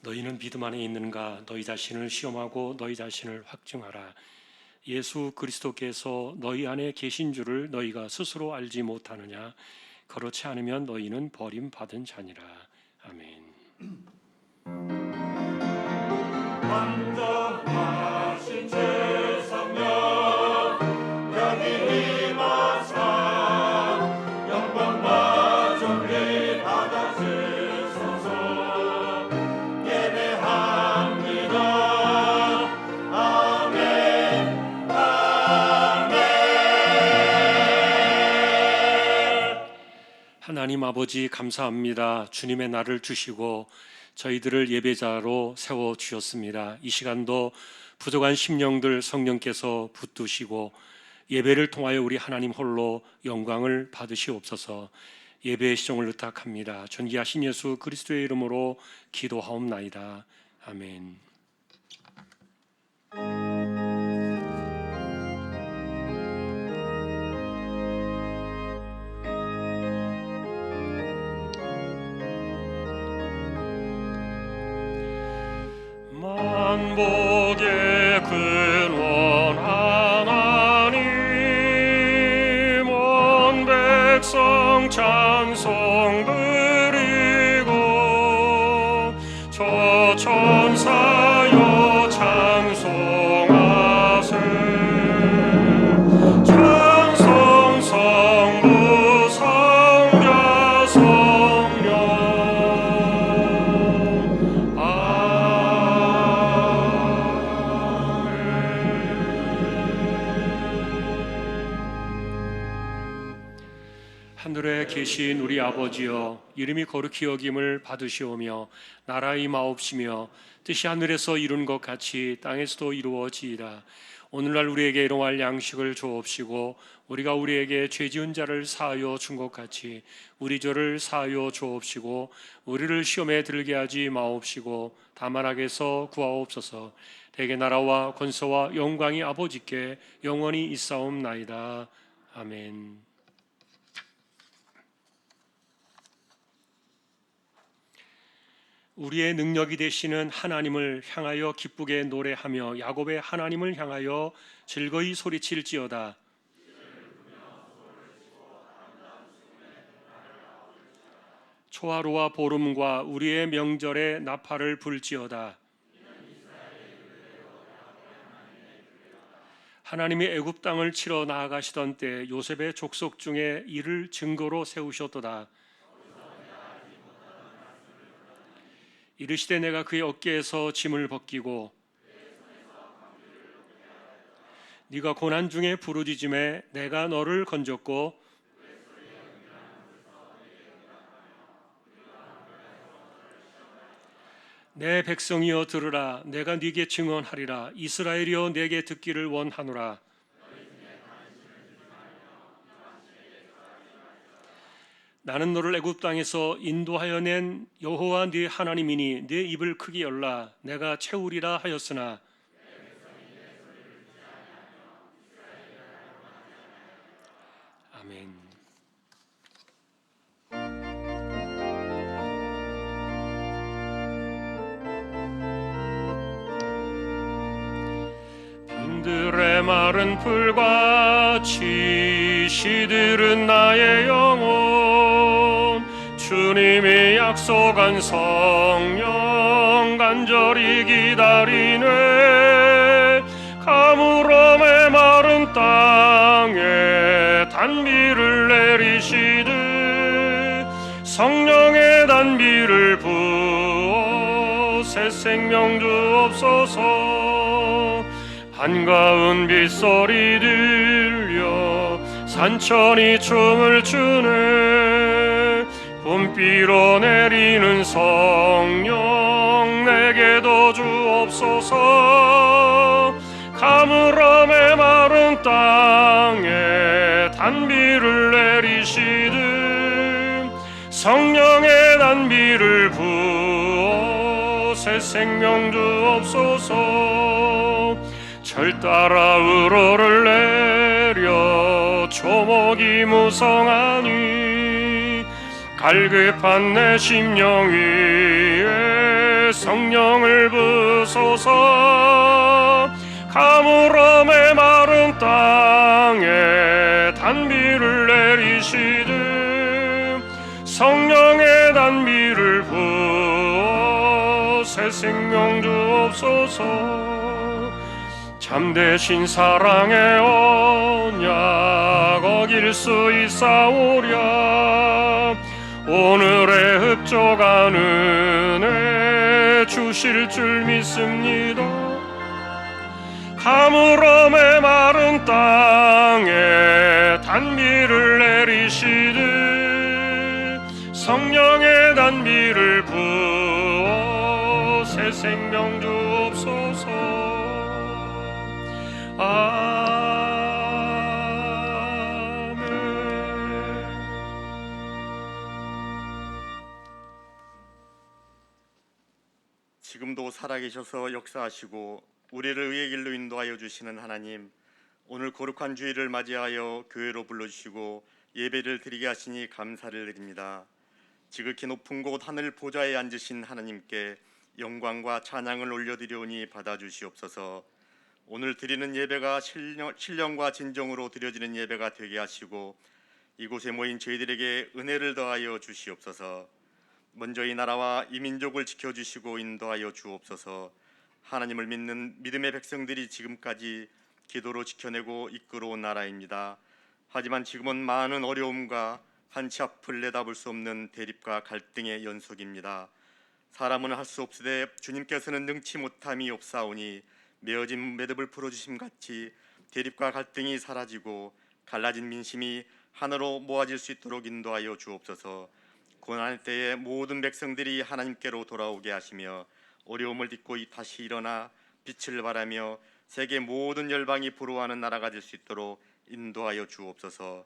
너희는 믿음 안에 있는가? 너희 자신을 시험하고 너희 자신을 확증하라. 예수 그리스도께서 너희 안에 계신 줄을 너희가 스스로 알지 못하느냐? 그렇지 않으면 너희는 버림받은 자니라. 아멘. 완전하신 제 성령 여기 임하사 영광과 존귀 받아주소서. 예배합니다. 아멘. 아멘. 하나님 아버지 감사합니다. 주님의 날을 주시고 저희들을 예배자로 세워주셨습니다. 이 시간도 부족한 심령들 성령께서 붙드시고 예배를 통하여 우리 하나님 홀로 영광을 받으시옵소서. 예배의 시종을 의탁합니다. 존귀하신 예수 그리스도의 이름으로 기도하옵나이다. 아멘. 만복의 근원 하나님 온 백성 찬송 드리고 저 천사여 찬송하세. 찬송 성부 성자 성령. 하늘에 계신 우리 아버지여, 이름이 거룩히 여김을 받으시오며 나라의 마옵시며 뜻이 하늘에서 이룬 것 같이 땅에서도 이루어지이다. 오늘날 우리에게 일용할 양식을 주옵시고 우리가 우리에게 죄 지은 자를 사하여 준 것 같이 우리 죄를 사하여 주옵시고 우리를 시험에 들게 하지 마옵시고 다만 악에서 구하옵소서. 대개 나라와 권세와 영광이 아버지께 영원히 있사옵나이다. 아멘. 우리의 능력이 되시는 하나님을 향하여 기쁘게 노래하며 야곱의 하나님을 향하여 즐거이 소리칠지어다. 초하루와 보름과 우리의 명절에 나팔을 불지어다. 하나님이 애굽 땅을 치러 나아가시던 때 요셉의 족속 중에 이를 증거로 세우셨도다. 이르시되 내가 그의 어깨에서 짐을 벗기고 네가 고난 중에 부르짖음에 내가 너를 건졌고 내 백성이여 들으라. 내가 네게 증언하리라. 이스라엘이여 내게 듣기를 원하노라. 나는 너를 애굽 땅에서 인도하여 낸 여호와 네 하나님이니 네 입을 크게 열라. 내가 채우리라 하였으나 아멘. 빈들의 마른 풀같이 시들은 나의 영혼 주님이 약속한 성령 간절히 기다리네. 가물어 메마른 땅에 단비를 내리시듯 성령의 단비를 부어 새 생명 주옵소서. 한가운 빗소리 들려 산천이 춤을 추네. 봄비로 내리는 성령 내게도 주옵소서. 가물어 메마른 땅에 단비를 내리시듯 성령의 단비를 부어 새 생명 주옵소서. 절 따라 우러를 내려 초목이 무성하니 갈급한 내 심령 위에 성령을 부소서. 가물어 메마른 땅에 단비를 내리시되 성령의 단비를 부어 새 생명 주옵소서. 참되신 사랑의 언약 어길 수 있사오랴. 오늘의 흡족한 은혜 주실 줄 믿습니다. 가물어 메마른 땅에 단비를 내리시되 성령의 단비를 부어 새 생명 주옵소서. 아멘. 지금도 살아계셔서 역사하시고 우리를 의의 길로 인도하여 주시는 하나님, 오늘 거룩한 주일을 맞이하여 교회로 불러주시고 예배를 드리게 하시니 감사를 드립니다. 지극히 높은 곳 하늘 보좌에 앉으신 하나님께 영광과 찬양을 올려드리오니 받아주시옵소서. 오늘 드리는 예배가 신령과 진정으로 드려지는 예배가 되게 하시고 이곳에 모인 저희들에게 은혜를 더하여 주시옵소서. 먼저 이 나라와 이 민족을 지켜주시고 인도하여 주옵소서. 하나님을 믿는 믿음의 백성들이 지금까지 기도로 지켜내고 이끌어온 나라입니다. 하지만 지금은 많은 어려움과 한치 앞을 내다볼 수 없는 대립과 갈등의 연속입니다. 사람은 할 수 없으되 주님께서는 능치 못함이 없사오니 메어진 매듭을 풀어주심 같이 대립과 갈등이 사라지고 갈라진 민심이 하나로 모아질 수 있도록 인도하여 주옵소서. 고난의 때에 모든 백성들이 하나님께로 돌아오게 하시며 어려움을 딛고 다시 일어나 빛을 발하며 세계 모든 열방이 부러워하는 나라가 될 수 있도록 인도하여 주옵소서.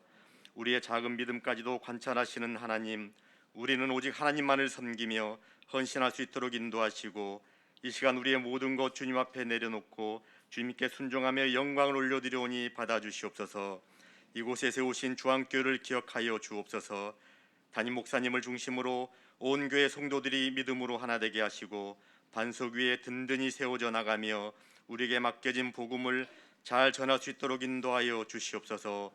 우리의 작은 믿음까지도 관찰하시는 하나님, 우리는 오직 하나님만을 섬기며 헌신할 수 있도록 인도하시고 이 시간 우리의 모든 것 주님 앞에 내려놓고 주님께 순종하며 영광을 올려드리오니 받아주시옵소서. 이곳에 세우신 주안교회를 기억하여 주옵소서. 담임 목사님을 중심으로 온 교회 성도들이 믿음으로 하나 되게 하시고 반석 위에 든든히 세워져 나가며 우리에게 맡겨진 복음을 잘 전할 수 있도록 인도하여 주시옵소서.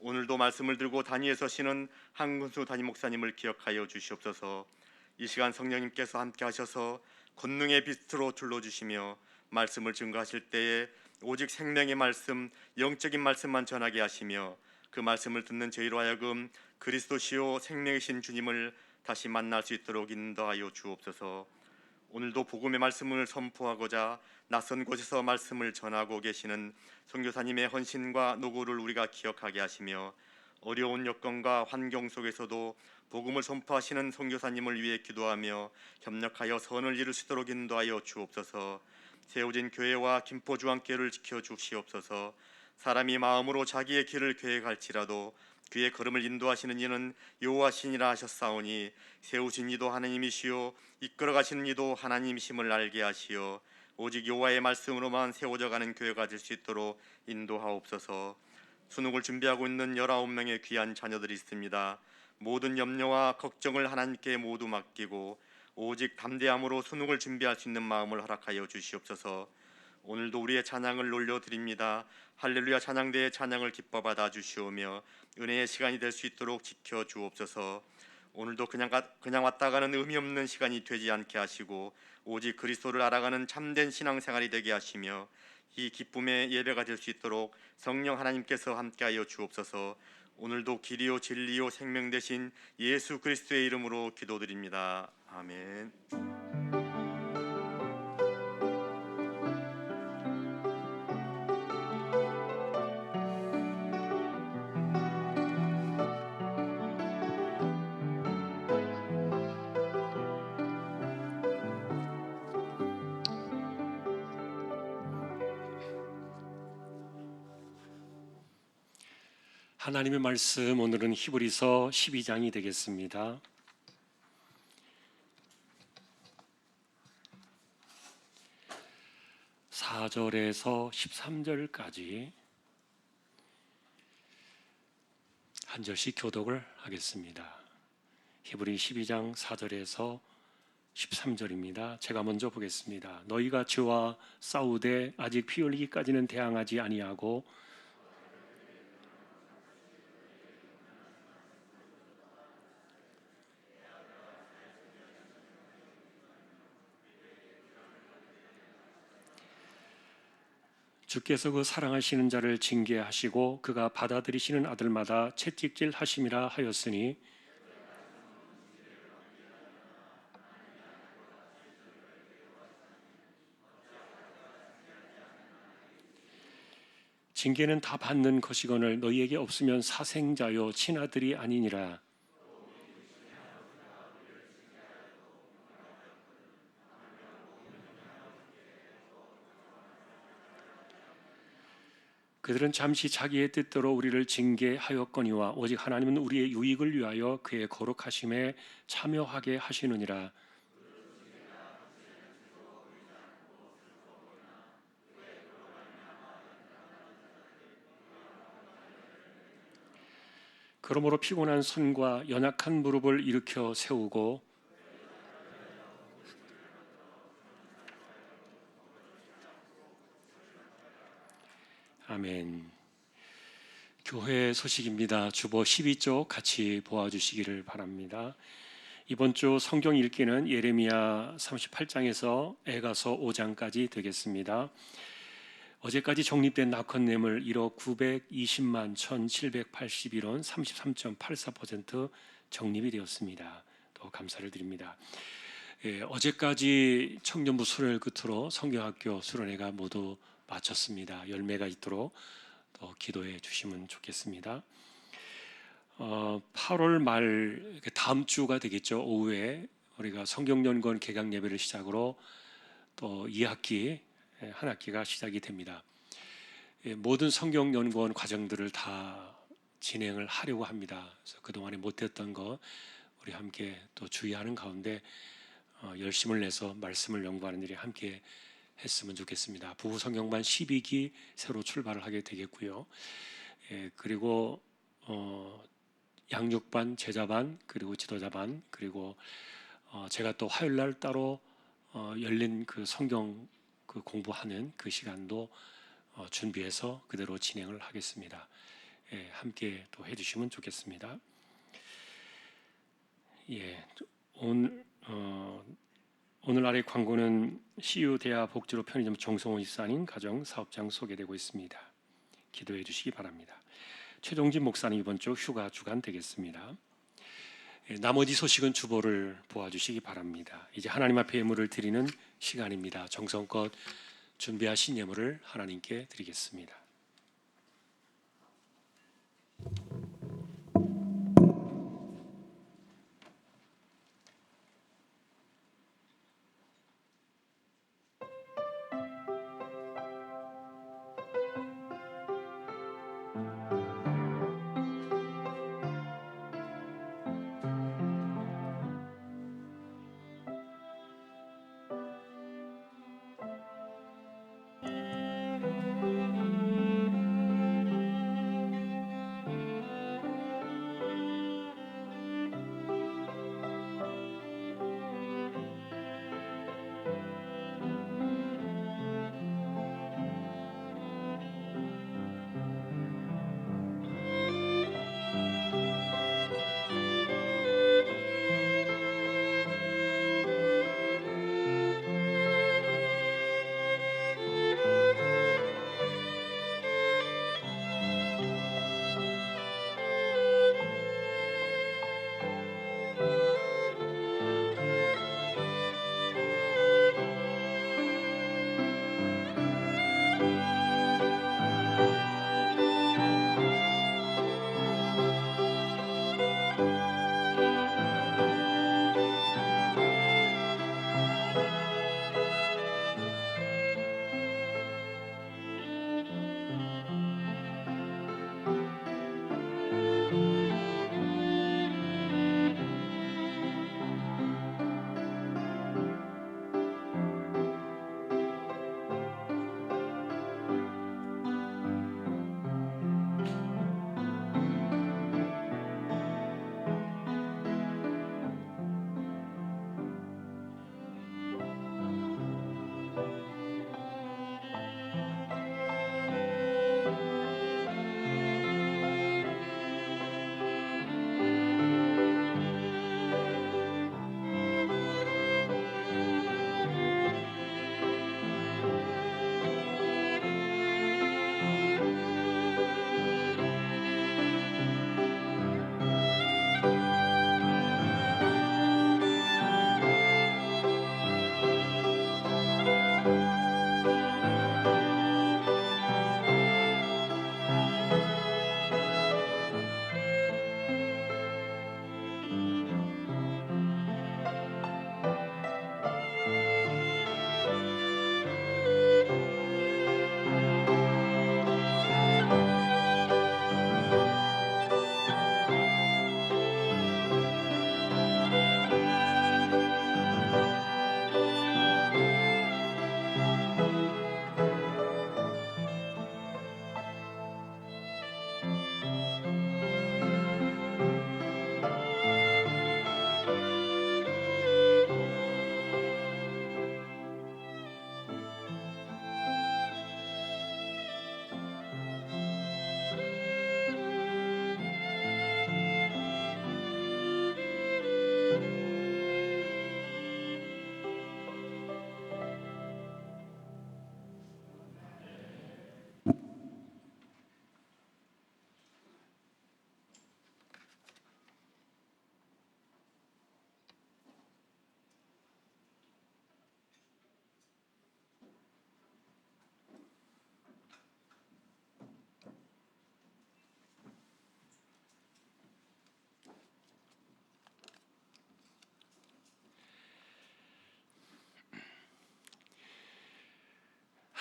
오늘도 말씀을 들고 단위에 서시는 한근수 담임 목사님을 기억하여 주시옵소서. 이 시간 성령님께서 함께 하셔서 권능의 빛으로 둘러주시며 말씀을 증거하실 때에 오직 생명의 말씀, 영적인 말씀만 전하게 하시며 그 말씀을 듣는 저희로 하여금 그리스도시요 생명이신 주님을 다시 만날 수 있도록 인도하여 주옵소서. 오늘도 복음의 말씀을 선포하고자 낯선 곳에서 말씀을 전하고 계시는 선교사님의 헌신과 노고를 우리가 기억하게 하시며 어려운 여건과 환경 속에서도 복음을 선포하시는 선교사님을 위해 기도하며 협력하여 선을 이룰 수 있도록 인도하여 주옵소서. 세워진 교회와 김포주안교회를 지켜주시옵소서. 사람이 마음으로 자기의 길을 계획할지라도 그의 걸음을 인도하시는 이는 여호와시니라 하셨사오니 세우신 이도 하나님이시요 이끌어가시는 이도 하나님이심을 알게 하시어 오직 여호와의 말씀으로만 세워져 가는 교회가 될 수 있도록 인도하옵소서. 수능을 준비하고 있는 19명의 귀한 자녀들이 있습니다. 모든 염려와 걱정을 하나님께 모두 맡기고 오직 담대함으로 수능을 준비할 수 있는 마음을 허락하여 주시옵소서. 오늘도 우리의 찬양을 올려드립니다. 할렐루야 찬양대의 찬양을 기뻐 받아 주시오며 은혜의 시간이 될 수 있도록 지켜 주옵소서. 오늘도 그냥 왔다 가는 의미 없는 시간이 되지 않게 하시고 오직 그리스도를 알아가는 참된 신앙생활이 되게 하시며 이 기쁨의 예배가 될 수 있도록 성령 하나님께서 함께하여 주옵소서. 오늘도 길이요 진리요 생명 되신 예수 그리스도의 이름으로 기도드립니다. 아멘. 하나님의 말씀 오늘은 히브리서 12장이 되겠습니다. (4절에서) (13절까지) 한 절씩 교독을 하겠습니다. 히브리 12장 4절에서 13절입니다. 제가 먼저 보겠습니다. 너희가 저와 싸우되 아직 피 흘리기까지는 대항하지 아니하고 주께서 그 사랑하시는 자를 징계하시고 그가 받아들이시는 아들마다 채찍질 하심이라 하였으니 징계는 다 받는 것이거늘 너희에게 없으면 사생자요 친아들이 아니니라. 그들은 잠시 자기의 뜻대로 우리를 징계하였거니와 오직 하나님은 우리의 유익을 위하여 그의 거룩하심에 참여하게 하시느니라. 그러므로 피곤한 손과 연약한 무릎을 일으켜 세우고 아멘. 교회 소식입니다. 주보 12쪽 같이 보아주시기를 바랍니다. 이번 주 성경 읽기는 예레미야 38장에서 에가서 5장까지 되겠습니다. 어제까지 적립된 낙헌뇌물 1억 920만 1781원 33.84% 적립이 되었습니다. 또 감사를 드립니다. 어제까지 청년부 수련을 끝으로 성경학교 수련회가 모두 마쳤습니다. 열매가 있도록 또 기도해 주시면 좋겠습니다. 8월 말 다음 주가 되겠죠. 오후에 우리가 성경연구원 개강 예배를 시작으로 또 2학기 한 학기가 시작이 됩니다. 모든 성경연구원 과정들을 다 진행을 하려고 합니다. 그래서 그동안에 못했던 거 우리 함께 또 주의하는 가운데 열심을 내서 말씀을 연구하는 일이 함께 했으면 좋겠습니다. 부부 성경반 12기 새로 출발을 하게 되겠고요. 그리고 양육반, 제자반, 그리고 지도자반, 그리고 제가 또 화요일 날 따로 열린 그 성경 그 공부하는 그 시간도 준비해서 그대로 진행을 하겠습니다. 함께 또 해주시면 좋겠습니다. 오늘 아래 광고는 CU 대하 복지로 편의점 정성호 입사님 가정 사업장 소개되고 있습니다. 기도해 주시기 바랍니다. 최종진 목사님 이번 주 휴가 주간 되겠습니다. 나머지 소식은 주보를 보아주시기 바랍니다. 이제 하나님 앞에 예물을 드리는 시간입니다. 정성껏 준비하신 예물을 하나님께 드리겠습니다.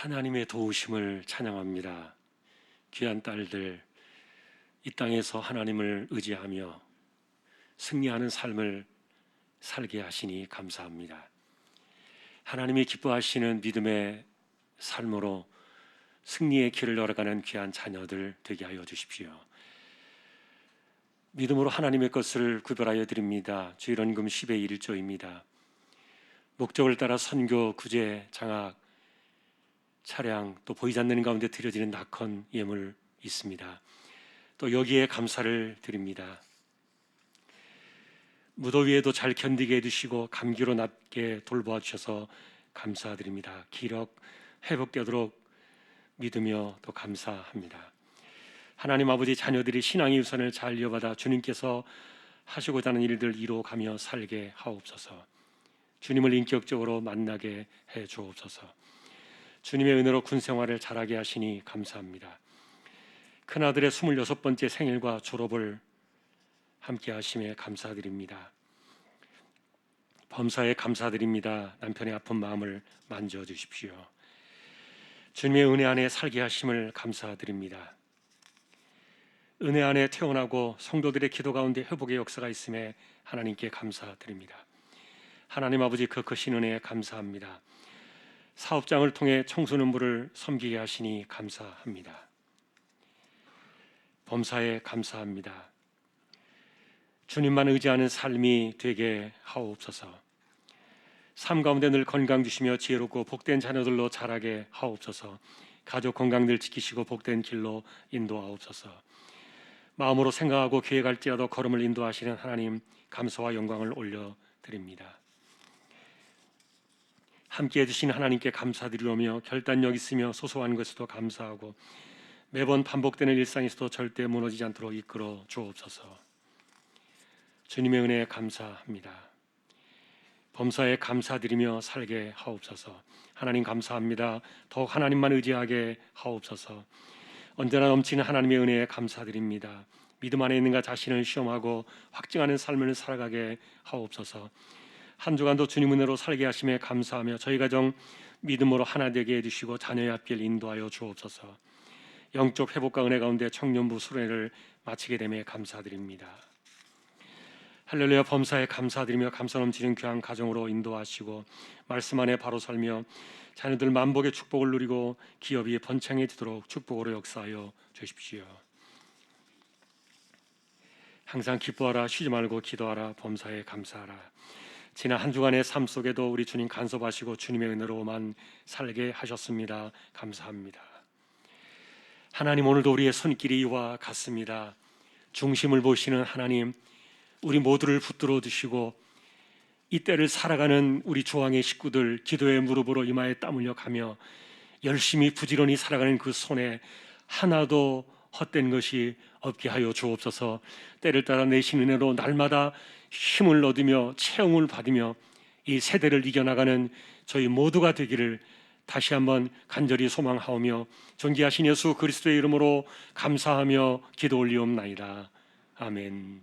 하나님의 도우심을 찬양합니다. 귀한 딸들, 이 땅에서 하나님을 의지하며 승리하는 삶을 살게 하시니 감사합니다. 하나님이 기뻐하시는 믿음의 삶으로 승리의 길을 걸어가는 귀한 자녀들 되게 하여 주십시오. 믿음으로 하나님의 것을 구별하여 드립니다. 주일원금 10의 1조입니다. 목적을 따라 선교, 구제, 장학, 차량, 또 보이지 않는 가운데 드려지는 낙헌 예물 있습니다. 또 여기에 감사를 드립니다. 무더위에도 잘 견디게 해주시고 감기로 낫게 돌보아 주셔서 감사드립니다. 기력 회복되도록 믿으며 또 감사합니다. 하나님 아버지, 자녀들이 신앙의 유산을 잘 이어받아 주님께서 하시고자 하는 일들 이루어가며 살게 하옵소서. 주님을 인격적으로 만나게 해 주옵소서. 주님의 은혜로 군 생활을 잘하게 하시니 감사합니다. 큰아들의 26번째 생일과 졸업을 함께 하심에 감사드립니다. 범사에 감사드립니다. 남편의 아픈 마음을 만져주십시오. 주님의 은혜 안에 살게 하심을 감사드립니다. 은혜 안에 태어나고 성도들의 기도 가운데 회복의 역사가 있음에 하나님께 감사드립니다. 하나님 아버지, 그 크신 은혜에 감사합니다. 사업장을 통해 청소년부를 섬기게 하시니 감사합니다. 범사에 감사합니다. 주님만 의지하는 삶이 되게 하옵소서. 삶 가운데 늘 건강 주시며 지혜롭고 복된 자녀들로 자라게 하옵소서. 가족 건강 늘 지키시고 복된 길로 인도하옵소서. 마음으로 생각하고 계획할지라도 걸음을 인도하시는 하나님, 감사와 영광을 올려드립니다. 함께해 주신 하나님께 감사드리오며 결단력 있으며 소소한 것에도 감사하고 매번 반복되는 일상에서도 절대 무너지지 않도록 이끌어 주옵소서. 주님의 은혜에 감사합니다. 범사에 감사드리며 살게 하옵소서. 하나님 감사합니다. 더욱 하나님만 의지하게 하옵소서. 언제나 넘치는 하나님의 은혜에 감사드립니다. 믿음 안에 있는가 자신을 시험하고 확증하는 삶을 살아가게 하옵소서. 한 주간도 주님 은혜로 살게 하심에 감사하며 저희 가정 믿음으로 하나 되게 해주시고 자녀의 앞길 인도하여 주옵소서. 영적 회복과 은혜 가운데 청년부 수련회를 마치게 됨에 감사드립니다. 할렐루야. 범사에 감사드리며 감사 넘치는 귀한 가정으로 인도하시고 말씀 안에 바로 살며 자녀들 만복의 축복을 누리고 기업이 번창해지도록 축복으로 역사하여 주십시오. 항상 기뻐하라, 쉬지 말고 기도하라, 범사에 감사하라. 지난 한 주간의 삶 속에도 우리 주님 간섭하시고 주님의 은혜로만 살게 하셨습니다. 감사합니다. 하나님, 오늘도 우리의 손길이 이와 같습니다. 중심을 보시는 하나님, 우리 모두를 붙들어 주시고 이 때를 살아가는 우리 조항의 식구들 기도의 무릎으로 이마에 땀 흘려 가며 열심히 부지런히 살아가는 그 손에 하나도 헛된 것이 없게 하여 주옵소서. 때를 따라 내신 은혜로 날마다 힘을 얻으며 체험을 받으며 이 세대를 이겨나가는 저희 모두가 되기를 다시 한번 간절히 소망하오며 존귀하신 예수 그리스도의 이름으로 감사하며 기도 올리옵나이다. 아멘.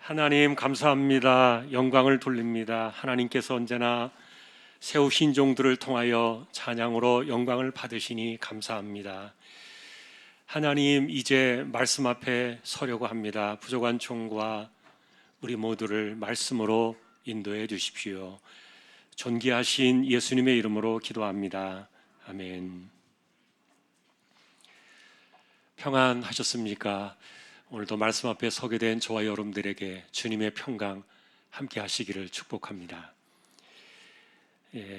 하나님 감사합니다. 영광을 돌립니다. 하나님께서 언제나 세우신 종들을 통하여 찬양으로 영광을 받으시니 감사합니다. 하나님, 이제 말씀 앞에 서려고 합니다. 부족한 종과 우리 모두를 말씀으로 인도해 주십시오. 존귀하신 예수님의 이름으로 기도합니다. 아멘. 평안하셨습니까? 오늘도 말씀 앞에 서게 된 저와 여러분들에게 주님의 평강 함께 하시기를 축복합니다.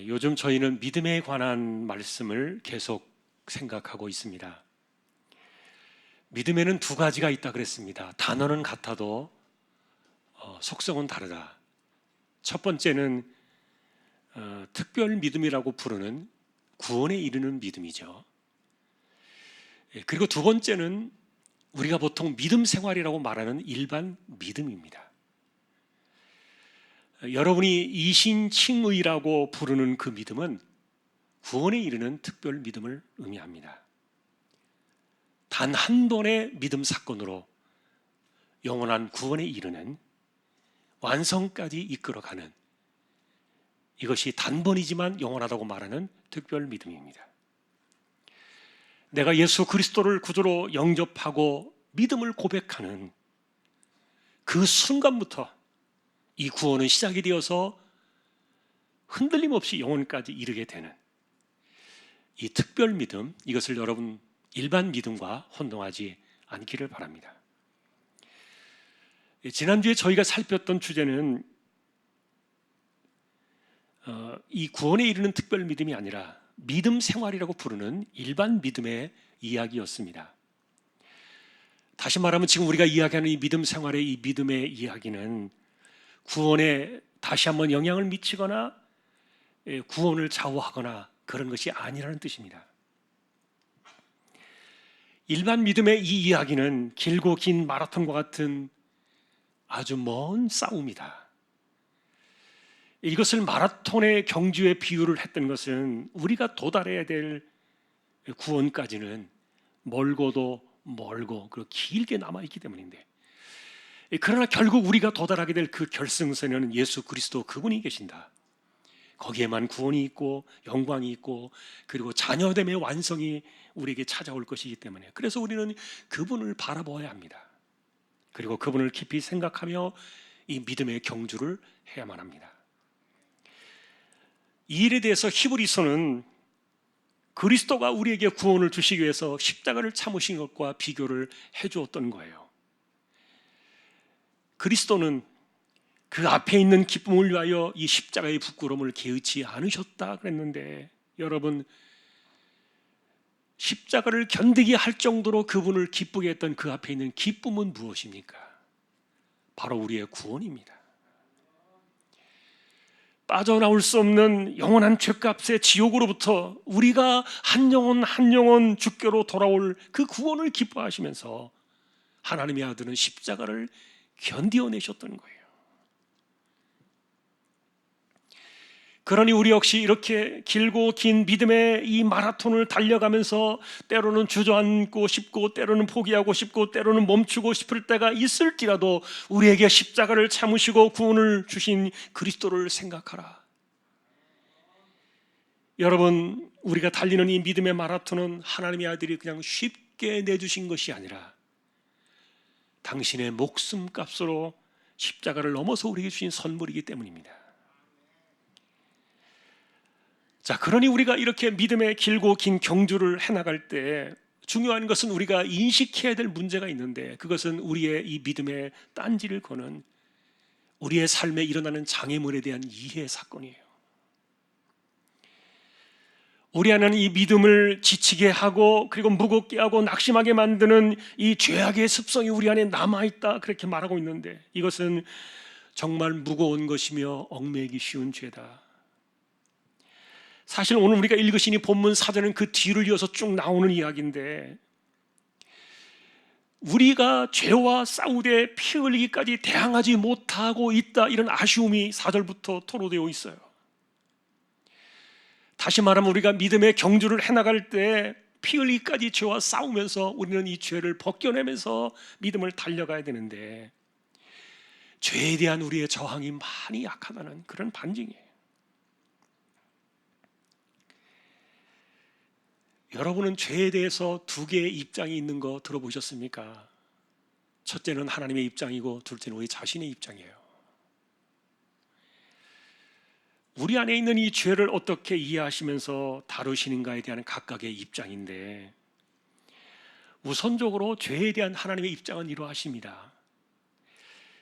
요즘 저희는 믿음에 관한 말씀을 계속 생각하고 있습니다. 믿음에는 두 가지가 있다 그랬습니다. 단어는 같아도 속성은 다르다. 첫 번째는 특별 믿음이라고 부르는 구원에 이르는 믿음이죠. 그리고 두 번째는 우리가 보통 믿음 생활이라고 말하는 일반 믿음입니다. 여러분이 이신칭의라고 부르는 그 믿음은 구원에 이르는 특별 믿음을 의미합니다. 단 한 번의 믿음 사건으로 영원한 구원에 이르는, 완성까지 이끌어가는, 이것이 단번이지만 영원하다고 말하는 특별 믿음입니다. 내가 예수 그리스도를 구주로 영접하고 믿음을 고백하는 그 순간부터 이 구원은 시작이 되어서 흔들림 없이 영원까지 이르게 되는 이 특별 믿음, 이것을 여러분 일반 믿음과 혼동하지 않기를 바랍니다. 지난주에 저희가 살폈던 주제는 이 구원에 이르는 특별 믿음이 아니라 믿음 생활이라고 부르는 일반 믿음의 이야기였습니다. 다시 말하면 지금 우리가 이야기하는 이 믿음 생활의 이 믿음의 이야기는 구원에 다시 한번 영향을 미치거나 구원을 좌우하거나 그런 것이 아니라는 뜻입니다. 일반 믿음의 이 이야기는 길고 긴 마라톤과 같은 아주 먼 싸움이다. 이것을 마라톤의 경주에 비유를 했던 것은 우리가 도달해야 될 구원까지는 멀고도 멀고 그리고 길게 남아있기 때문인데, 그러나 결국 우리가 도달하게 될 그 결승선에는 예수 그리스도 그분이 계신다. 거기에만 구원이 있고 영광이 있고 그리고 자녀됨의 완성이 우리에게 찾아올 것이기 때문에, 그래서 우리는 그분을 바라보아야 합니다. 그리고 그분을 깊이 생각하며 이 믿음의 경주를 해야만 합니다. 이 일에 대해서 히브리서는 그리스도가 우리에게 구원을 주시기 위해서 십자가를 참으신 것과 비교를 해주었던 거예요. 그리스도는 그 앞에 있는 기쁨을 위하여 이 십자가의 부끄러움을 개의치 않으셨다 그랬는데, 여러분, 십자가를 견디게 할 정도로 그분을 기쁘게 했던 그 앞에 있는 기쁨은 무엇입니까? 바로 우리의 구원입니다. 빠져나올 수 없는 영원한 죄값의 지옥으로부터 우리가 한 영혼 한 영혼 주께로 돌아올 그 구원을 기뻐하시면서 하나님의 아들은 십자가를 견디어내셨던 거예요. 그러니 우리 역시 이렇게 길고 긴 믿음의 이 마라톤을 달려가면서 때로는 주저앉고 싶고 때로는 포기하고 싶고 때로는 멈추고 싶을 때가 있을지라도 우리에게 십자가를 참으시고 구원을 주신 그리스도를 생각하라. 여러분, 우리가 달리는 이 믿음의 마라톤은 하나님의 아들이 그냥 쉽게 내주신 것이 아니라 당신의 목숨값으로 십자가를 넘어서 우리에게 주신 선물이기 때문입니다. 자, 그러니 우리가 이렇게 믿음의 길고 긴 경주를 해나갈 때 중요한 것은 우리가 인식해야 될 문제가 있는데, 그것은 우리의 이 믿음의 딴지를 거는 우리의 삶에 일어나는 장애물에 대한 이해 사건이에요. 우리 안에는 이 믿음을 지치게 하고 그리고 무겁게 하고 낙심하게 만드는 이 죄악의 습성이 우리 안에 남아있다, 그렇게 말하고 있는데, 이것은 정말 무거운 것이며 얽매이기 쉬운 죄다. 사실 오늘 우리가 읽으신 이 본문 사전은 그 뒤를 이어서 쭉 나오는 이야기인데, 우리가 죄와 싸우되 피 흘리기까지 대항하지 못하고 있다, 이런 아쉬움이 4절부터 토로되어 있어요. 다시 말하면 우리가 믿음의 경주를 해나갈 때 피 흘리기까지 죄와 싸우면서 우리는 이 죄를 벗겨내면서 믿음을 달려가야 되는데, 죄에 대한 우리의 저항이 많이 약하다는 그런 반증이에요. 여러분은 죄에 대해서 두 개의 입장이 있는 거 들어보셨습니까? 첫째는 하나님의 입장이고 둘째는 우리 자신의 입장이에요. 우리 안에 있는 이 죄를 어떻게 이해하시면서 다루시는가에 대한 각각의 입장인데, 우선적으로 죄에 대한 하나님의 입장은 이러하십니다.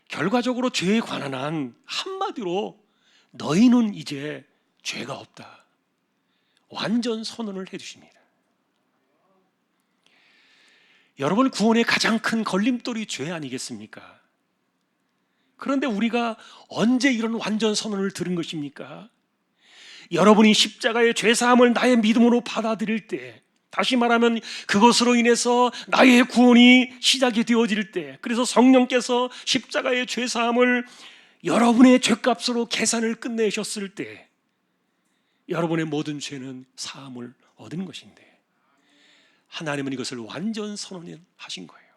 결과적으로 죄에 관한 한 한마디로 너희는 이제 죄가 없다, 완전 선언을 해주십니다. 여러분, 구원의 가장 큰 걸림돌이 죄 아니겠습니까? 그런데 우리가 언제 이런 완전 선언을 들은 것입니까? 여러분이 십자가의 죄사함을 나의 믿음으로 받아들일 때, 다시 말하면 그것으로 인해서 나의 구원이 시작이 되어질 때, 그래서 성령께서 십자가의 죄사함을 여러분의 죄값으로 계산을 끝내셨을 때 여러분의 모든 죄는 사함을 얻은 것인데, 하나님은 이것을 완전 선언하신 거예요.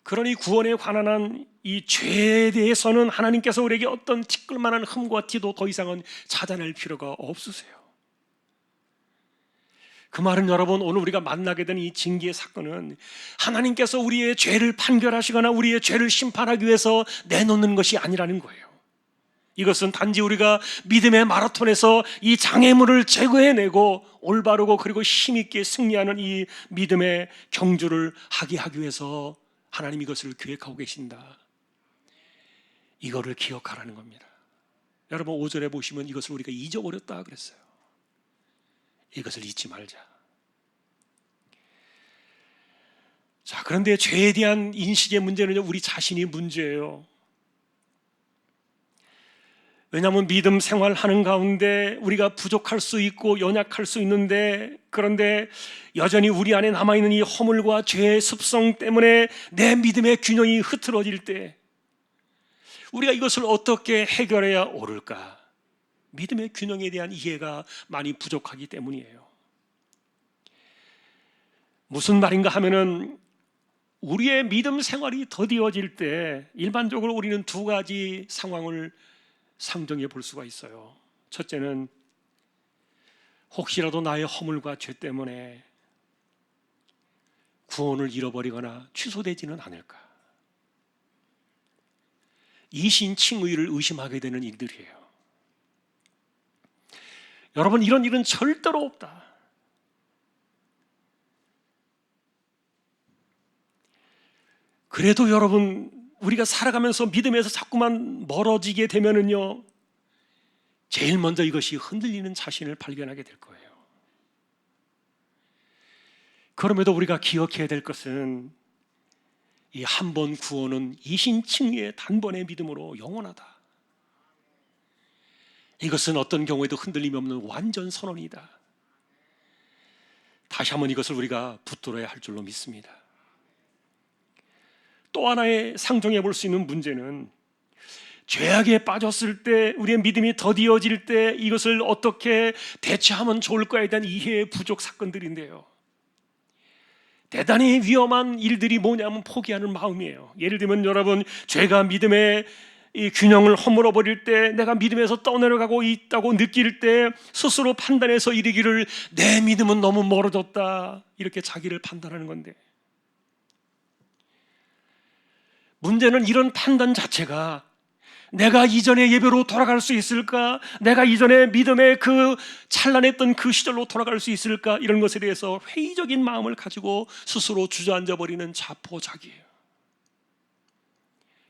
그러니 구원에 관한 한 이 죄에 대해서는 하나님께서 우리에게 어떤 티끌만한 흠과 티도 더 이상은 찾아낼 필요가 없으세요. 그 말은 여러분, 오늘 우리가 만나게 된 이 징계의 사건은 하나님께서 우리의 죄를 판결하시거나 우리의 죄를 심판하기 위해서 내놓는 것이 아니라는 거예요. 이것은 단지 우리가 믿음의 마라톤에서 이 장애물을 제거해내고 올바르고 그리고 힘있게 승리하는 이 믿음의 경주를 하게 하기 위해서 하나님이 이것을 계획하고 계신다, 이거를 기억하라는 겁니다. 여러분, 5절에 보시면 이것을 우리가 잊어버렸다 그랬어요. 이것을 잊지 말자. 자, 그런데 죄에 대한 인식의 문제는 우리 자신이 문제예요. 왜냐하면 믿음 생활하는 가운데 우리가 부족할 수 있고 연약할 수 있는데, 그런데 여전히 우리 안에 남아있는 이 허물과 죄의 습성 때문에 내 믿음의 균형이 흐트러질 때 우리가 이것을 어떻게 해결해야 옳을까? 믿음의 균형에 대한 이해가 많이 부족하기 때문이에요. 무슨 말인가 하면은, 우리의 믿음 생활이 더디어질 때 일반적으로 우리는 두 가지 상황을 상정해 볼 수가 있어요. 첫째는 혹시라도 나의 허물과 죄 때문에 구원을 잃어버리거나 취소되지는 않을까, 이신칭의를 의심하게 되는 일들이에요. 여러분, 이런 일은 절대로 없다. 그래도 여러분, 우리가 살아가면서 믿음에서 자꾸만 멀어지게 되면은요, 제일 먼저 이것이 흔들리는 자신을 발견하게 될 거예요. 그럼에도 우리가 기억해야 될 것은 이 한 번 구원은 이신칭의의 단번의 믿음으로 영원하다. 이것은 어떤 경우에도 흔들림이 없는 완전 선언이다. 다시 한번 이것을 우리가 붙들어야 할 줄로 믿습니다. 또 하나의 상정해 볼 수 있는 문제는, 죄악에 빠졌을 때, 우리의 믿음이 더디어질 때 이것을 어떻게 대처하면 좋을까에 대한 이해의 부족 사건들인데요, 대단히 위험한 일들이 뭐냐면 포기하는 마음이에요. 예를 들면 여러분, 죄가 믿음의 이 균형을 허물어 버릴 때, 내가 믿음에서 떠내려가고 있다고 느낄 때 스스로 판단해서 이르기를 내 믿음은 너무 멀어졌다, 이렇게 자기를 판단하는 건데, 문제는 이런 판단 자체가 내가 이전의 예배로 돌아갈 수 있을까? 내가 이전에 믿음의 그 찬란했던 그 시절로 돌아갈 수 있을까? 이런 것에 대해서 회의적인 마음을 가지고 스스로 주저앉아 버리는 자포자기예요.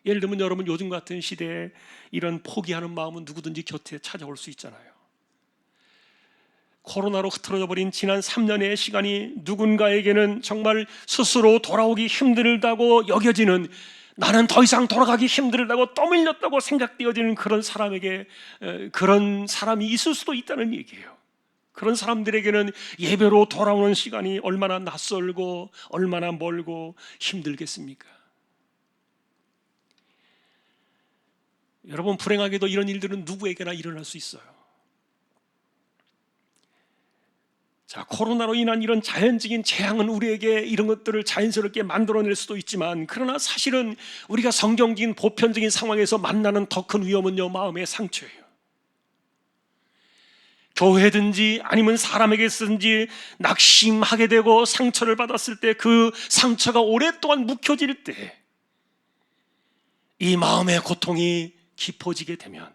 예를 들면 여러분, 요즘 같은 시대에 이런 포기하는 마음은 누구든지 곁에 찾아올 수 있잖아요. 코로나로 흐트러져 버린 지난 3년의 시간이 누군가에게는 정말 스스로 돌아오기 힘들다고 여겨지는, 나는 더 이상 돌아가기 힘들다고 떠밀렸다고 생각되어지는 그런 사람에게 그런 사람이 있을 수도 있다는 얘기예요. 그런 사람들에게는 예배로 돌아오는 시간이 얼마나 낯설고 얼마나 멀고 힘들겠습니까? 여러분, 불행하게도 이런 일들은 누구에게나 일어날 수 있어요. 자, 코로나로 인한 이런 자연적인 재앙은 우리에게 이런 것들을 자연스럽게 만들어낼 수도 있지만, 그러나 사실은 우리가 성경적인 보편적인 상황에서 만나는 더 큰 위험은요, 마음의 상처예요. 교회든지 아니면 사람에게든지 낙심하게 되고 상처를 받았을 때, 그 상처가 오랫동안 묵혀질 때 이 마음의 고통이 깊어지게 되면,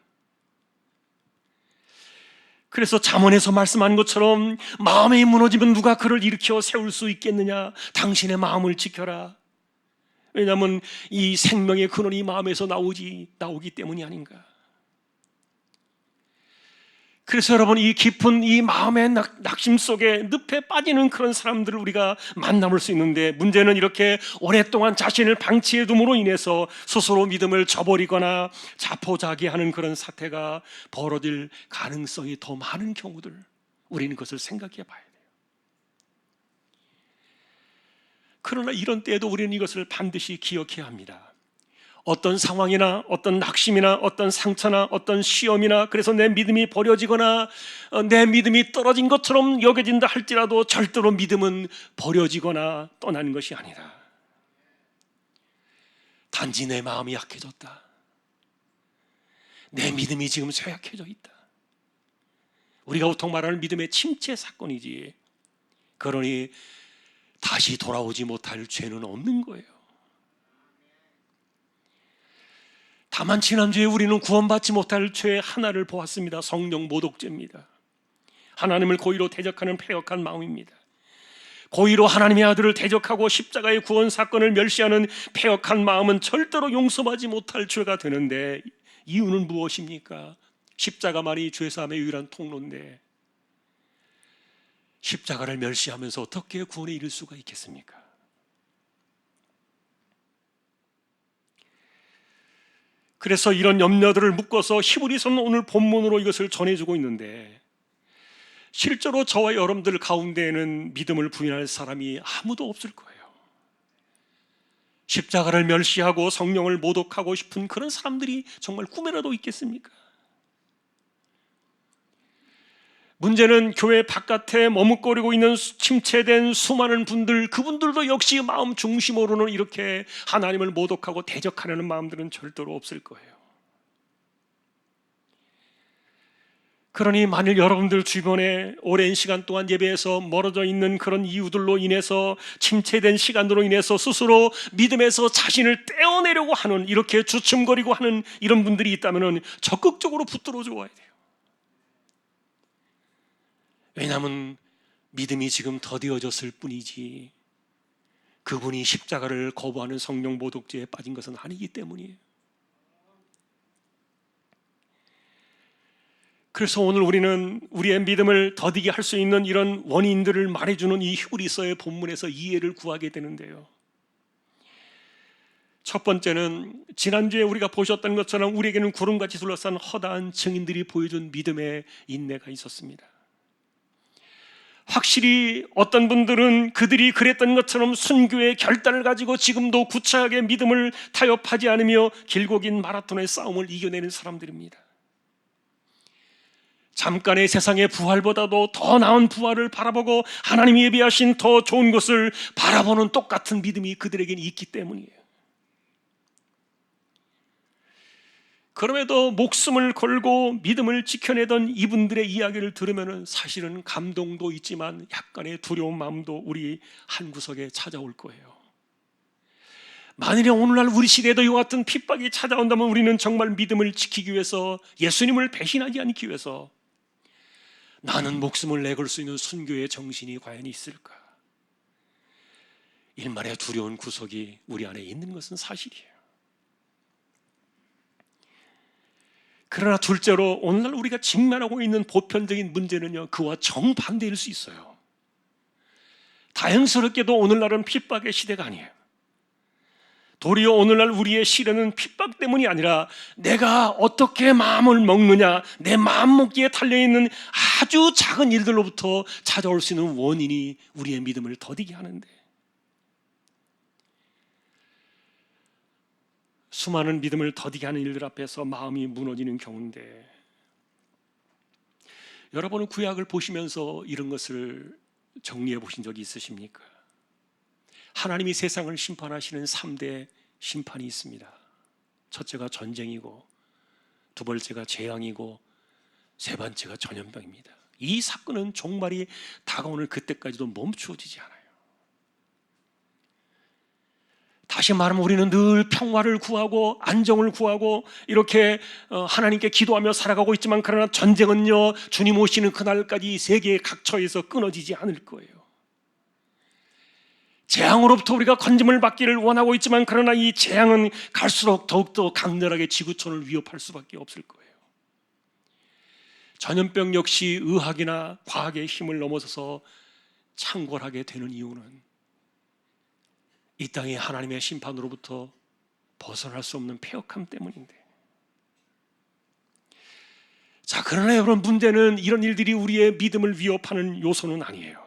그래서 잠언에서 말씀한 것처럼 마음이 무너지면 누가 그를 일으켜 세울 수 있겠느냐, 당신의 마음을 지켜라. 왜냐하면 이 생명의 근원이 마음에서 나오기 때문이 아닌가. 그래서 여러분, 이 깊은 이 마음의 낙심 속에 늪에 빠지는 그런 사람들을 우리가 만나볼 수 있는데, 문제는 이렇게 오랫동안 자신을 방치해 둠으로 인해서 스스로 믿음을 저버리거나 자포자기하는 그런 사태가 벌어질 가능성이 더 많은 경우들, 우리는 그것을 생각해 봐야 돼요. 그러나 이런 때에도 우리는 이것을 반드시 기억해야 합니다. 어떤 상황이나 어떤 낙심이나 어떤 상처나 어떤 시험이나, 그래서 내 믿음이 버려지거나 내 믿음이 떨어진 것처럼 여겨진다 할지라도 절대로 믿음은 버려지거나 떠나는 것이 아니다. 단지 내 마음이 약해졌다, 내 믿음이 지금 쇠약해져 있다. 우리가 보통 말하는 믿음의 침체 사건이지, 그러니 다시 돌아오지 못할 죄는 없는 거예요. 다만 지난주에 우리는 구원받지 못할 죄 하나를 보았습니다. 성령 모독죄입니다. 하나님을 고의로 대적하는 패역한 마음입니다. 고의로 하나님의 아들을 대적하고 십자가의 구원 사건을 멸시하는 패역한 마음은 절대로 용서받지 못할 죄가 되는데, 이유는 무엇입니까? 십자가만이 죄사함의 유일한 통로인데, 십자가를 멸시하면서 어떻게 구원에 이를 수가 있겠습니까? 그래서 이런 염려들을 묶어서 히브리서는 오늘 본문으로 이것을 전해주고 있는데, 실제로 저와 여러분들 가운데에는 믿음을 부인할 사람이 아무도 없을 거예요. 십자가를 멸시하고 성령을 모독하고 싶은 그런 사람들이 정말 꿈에라도 있겠습니까? 문제는 교회 바깥에 머뭇거리고 있는 침체된 수많은 분들, 그분들도 역시 마음 중심으로는 이렇게 하나님을 모독하고 대적하려는 마음들은 절대로 없을 거예요. 그러니 만일 여러분들 주변에 오랜 시간 동안 예배에서 멀어져 있는 그런 이유들로 인해서, 침체된 시간으로 인해서 스스로 믿음에서 자신을 떼어내려고 하는, 이렇게 주춤거리고 하는 이런 분들이 있다면 적극적으로 붙들어 줘야 돼요. 왜냐하면 믿음이 지금 더디어졌을 뿐이지, 그분이 십자가를 거부하는 성령 모독죄에 빠진 것은 아니기 때문이에요. 그래서 오늘 우리는 우리의 믿음을 더디게 할 수 있는 이런 원인들을 말해주는 이 히브리서의 본문에서 이해를 구하게 되는데요. 첫 번째는 지난주에 우리가 보셨던 것처럼 우리에게는 구름같이 둘러싼 허다한 증인들이 보여준 믿음의 인내가 있었습니다. 확실히 어떤 분들은 그들이 그랬던 것처럼 순교의 결단을 가지고 지금도 구차하게 믿음을 타협하지 않으며 길고 긴 마라톤의 싸움을 이겨내는 사람들입니다. 잠깐의 세상의 부활보다도 더 나은 부활을 바라보고 하나님이 예비하신 더 좋은 것을 바라보는 똑같은 믿음이 그들에게는 있기 때문이에요. 그럼에도 목숨을 걸고 믿음을 지켜내던 이분들의 이야기를 들으면 사실은 감동도 있지만 약간의 두려운 마음도 우리 한구석에 찾아올 거예요. 만일에 오늘날 우리 시대에도 이와 같은 핍박이 찾아온다면 우리는 정말 믿음을 지키기 위해서, 예수님을 배신하지 않기 위해서 나는 목숨을 내걸 수 있는 순교의 정신이 과연 있을까? 일말의 두려운 구석이 우리 안에 있는 것은 사실이에요. 그러나 둘째로 오늘날 우리가 직면하고 있는 보편적인 문제는요, 그와 정반대일 수 있어요. 다행스럽게도 오늘날은 핍박의 시대가 아니에요. 도리어 오늘날 우리의 시련은 핍박 때문이 아니라 내가 어떻게 마음을 먹느냐, 내 마음 먹기에 달려있는 아주 작은 일들로부터 찾아올 수 있는 원인이 우리의 믿음을 더디게 하는데, 수많은 믿음을 더디게 하는 일들 앞에서 마음이 무너지는 경우인데, 여러분은 구약을 보시면서 이런 것을 정리해 보신 적이 있으십니까? 하나님이 세상을 심판하시는 3대 심판이 있습니다. 첫째가 전쟁이고, 두 번째가 재앙이고, 세 번째가 전염병입니다. 이 사건은 종말이 다가오는 그때까지도 멈추어지지 않아요. 다시 말하면 우리는 늘 평화를 구하고 안정을 구하고 이렇게 하나님께 기도하며 살아가고 있지만, 그러나 전쟁은요, 주님 오시는 그날까지 세계의 각처에서 끊어지지 않을 거예요. 재앙으로부터 우리가 건짐을 받기를 원하고 있지만, 그러나 이 재앙은 갈수록 더욱더 강렬하게 지구촌을 위협할 수밖에 없을 거예요. 전염병 역시 의학이나 과학의 힘을 넘어서서 창궐하게 되는 이유는 이 땅이 하나님의 심판으로부터 벗어날 수 없는 패역함 때문인데, 자, 그러나 여러분, 문제는 이런 일들이 우리의 믿음을 위협하는 요소는 아니에요.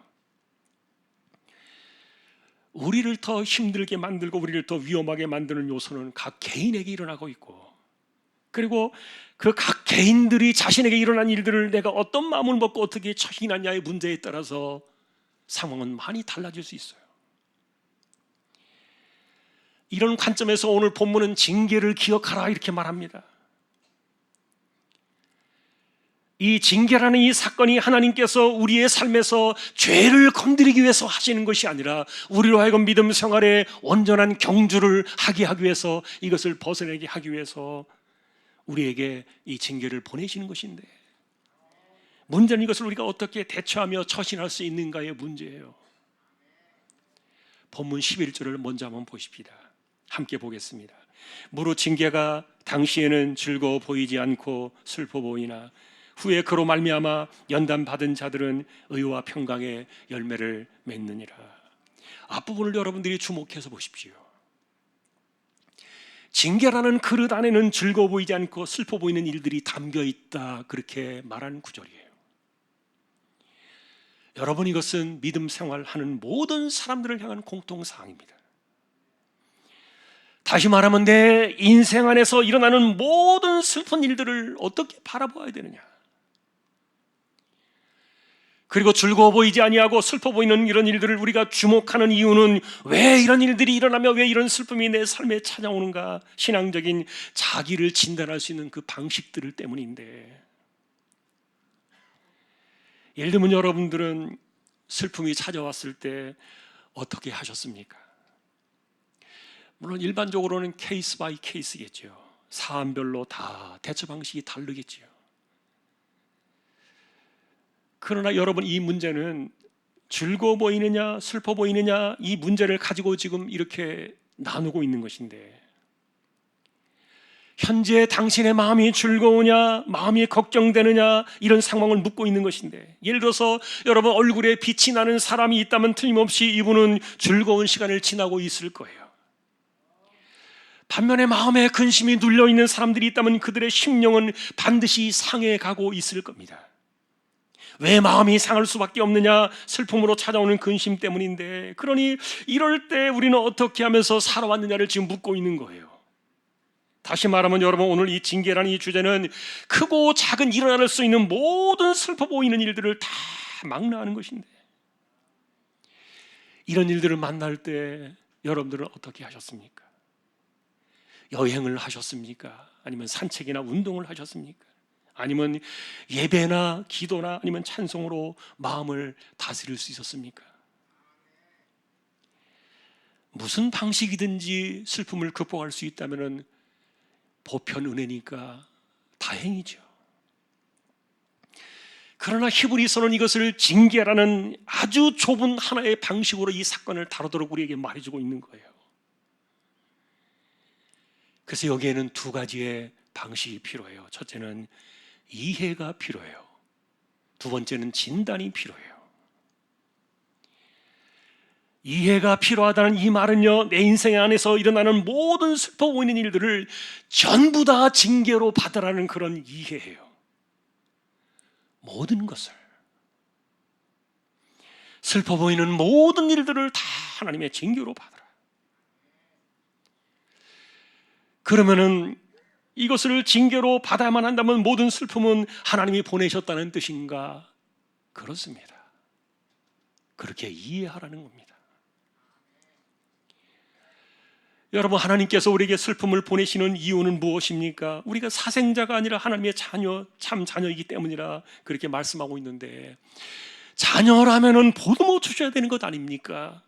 우리를 더 힘들게 만들고 우리를 더 위험하게 만드는 요소는 각 개인에게 일어나고 있고, 그리고 그 각 개인들이 자신에게 일어난 일들을 내가 어떤 마음을 먹고 어떻게 처신하냐의 문제에 따라서 상황은 많이 달라질 수 있어요. 이런 관점에서 오늘 본문은 징계를 기억하라 이렇게 말합니다. 이 징계라는 이 사건이 하나님께서 우리의 삶에서 죄를 건드리기 위해서 하시는 것이 아니라 우리로 하여금 믿음 생활에 온전한 경주를 하게 하기 위해서, 이것을 벗어내게 하기 위해서 우리에게 이 징계를 보내시는 것인데, 문제는 이것을 우리가 어떻게 대처하며 처신할 수 있는가의 문제예요. 본문 11절을 먼저 한번 보십시다. 함께 보겠습니다. 무릇 징계가 당시에는 즐거워 보이지 않고 슬퍼 보이나 후에 그로 말미암아 연단 받은 자들은 의와 평강의 열매를 맺느니라. 앞부분을 여러분들이 주목해서 보십시오. 징계라는 그릇 안에는 즐거워 보이지 않고 슬퍼 보이는 일들이 담겨 있다, 그렇게 말하는 구절이에요. 여러분, 이것은 믿음 생활하는 모든 사람들을 향한 공통사항입니다. 다시 말하면 내 인생 안에서 일어나는 모든 슬픈 일들을 어떻게 바라봐야 되느냐, 그리고 즐거워 보이지 아니하고 슬퍼 보이는 이런 일들을 우리가 주목하는 이유는 왜 이런 일들이 일어나며 왜 이런 슬픔이 내 삶에 찾아오는가, 신앙적인 자기를 진단할 수 있는 그 방식들 때문인데, 예를 들면 여러분들은 슬픔이 찾아왔을 때 어떻게 하셨습니까? 물론 일반적으로는 케이스 바이 케이스겠죠. 사안별로 다 대처 방식이 다르겠죠. 그러나 여러분, 이 문제는 즐거워 보이느냐 슬퍼 보이느냐, 이 문제를 가지고 지금 이렇게 나누고 있는 것인데, 현재 당신의 마음이 즐거우냐 마음이 걱정되느냐, 이런 상황을 묻고 있는 것인데, 예를 들어서 여러분 얼굴에 빛이 나는 사람이 있다면 틀림없이 이분은 즐거운 시간을 지나고 있을 거예요. 반면에 마음에 근심이 눌려있는 사람들이 있다면 그들의 심령은 반드시 상해가고 있을 겁니다. 왜 마음이 상할 수밖에 없느냐? 슬픔으로 찾아오는 근심 때문인데, 그러니 이럴 때 우리는 어떻게 하면서 살아왔느냐를 지금 묻고 있는 거예요. 다시 말하면 여러분, 오늘 이 징계라는 이 주제는 크고 작은 일어날 수 있는 모든 슬퍼 보이는 일들을 다 망라하는 것인데, 이런 일들을 만날 때 여러분들은 어떻게 하셨습니까? 여행을 하셨습니까? 아니면 산책이나 운동을 하셨습니까? 아니면 예배나 기도나 아니면 찬송으로 마음을 다스릴 수 있었습니까? 무슨 방식이든지 슬픔을 극복할 수 있다면 보편 은혜니까 다행이죠. 그러나 히브리서는 이것을 징계라는 아주 좁은 하나의 방식으로 이 사건을 다루도록 우리에게 말해주고 있는 거예요. 그래서 여기에는 두 가지의 방식이 필요해요. 첫째는 이해가 필요해요. 두 번째는 진단이 필요해요. 이해가 필요하다는 이 말은요, 내 인생 안에서 일어나는 모든 슬퍼 보이는 일들을 전부 다 징계로 받으라는 그런 이해예요. 모든 것을, 슬퍼 보이는 모든 일들을 다 하나님의 징계로 받으라. 그러면은 이것을 징계로 받아야만 한다면 모든 슬픔은 하나님이 보내셨다는 뜻인가? 그렇습니다. 그렇게 이해하라는 겁니다. 여러분, 하나님께서 우리에게 슬픔을 보내시는 이유는 무엇입니까? 우리가 사생자가 아니라 하나님의 자녀, 참 자녀이기 때문이라 그렇게 말씀하고 있는데, 자녀라면은 보듬어 주셔야 되는 것 아닙니까?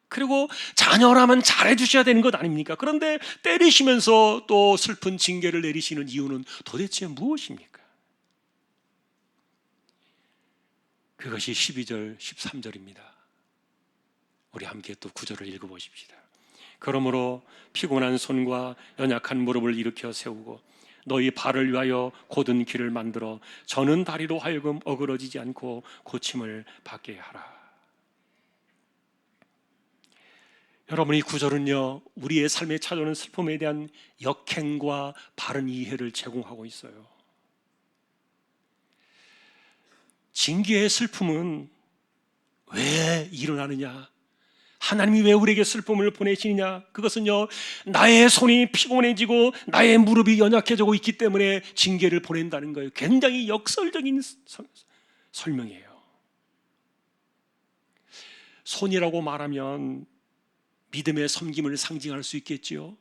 그리고 자녀라면 잘해 주셔야 되는 것 아닙니까? 그런데 때리시면서 또 슬픈 징계를 내리시는 이유는 도대체 무엇입니까? 그것이 12절, 13절입니다. 우리 함께 또 9절을 읽어보십시다. 그러므로 피곤한 손과 연약한 무릎을 일으켜 세우고 너희 발을 위하여 곧은 길을 만들어 저는 다리로 하여금 어그러지지 않고 고침을 받게 하라. 여러분, 이 구절은요, 우리의 삶에 찾아오는 슬픔에 대한 역행과 바른 이해를 제공하고 있어요. 징계의 슬픔은 왜 일어나느냐? 하나님이 왜 우리에게 슬픔을 보내시느냐? 그것은요, 나의 손이 피곤해지고 나의 무릎이 연약해지고 있기 때문에 징계를 보낸다는 거예요. 굉장히 역설적인 설명이에요. 손이라고 말하면 믿음의 섬김을 상징할 수 있겠지요.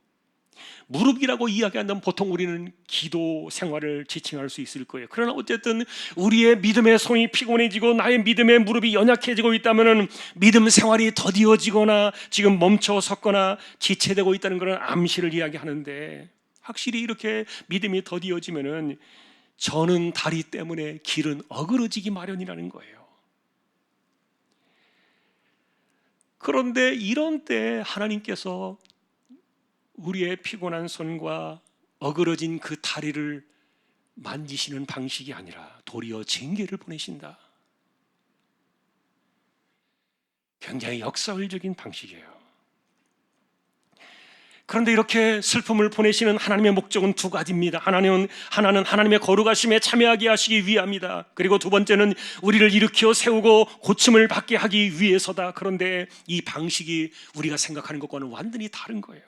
무릎이라고 이야기한다면 보통 우리는 기도 생활을 지칭할 수 있을 거예요. 그러나 어쨌든 우리의 믿음의 손이 피곤해지고 나의 믿음의 무릎이 연약해지고 있다면 믿음 생활이 더디어지거나 지금 멈춰 섰거나 지체되고 있다는 그런 암시를 이야기하는데, 확실히 이렇게 믿음이 더디어지면 저는 다리 때문에 길은 어그러지기 마련이라는 거예요. 그런데 이런 때 하나님께서 우리의 피곤한 손과 어그러진 그 다리를 만지시는 방식이 아니라 도리어 징계를 보내신다. 굉장히 역설적인 방식이에요. 그런데 이렇게 슬픔을 보내시는 하나님의 목적은 두 가지입니다. 하나는 하나님의 거룩하심에 참여하게 하시기 위함이다. 그리고 두 번째는 우리를 일으켜 세우고 고침을 받게 하기 위해서다. 그런데 이 방식이 우리가 생각하는 것과는 완전히 다른 거예요.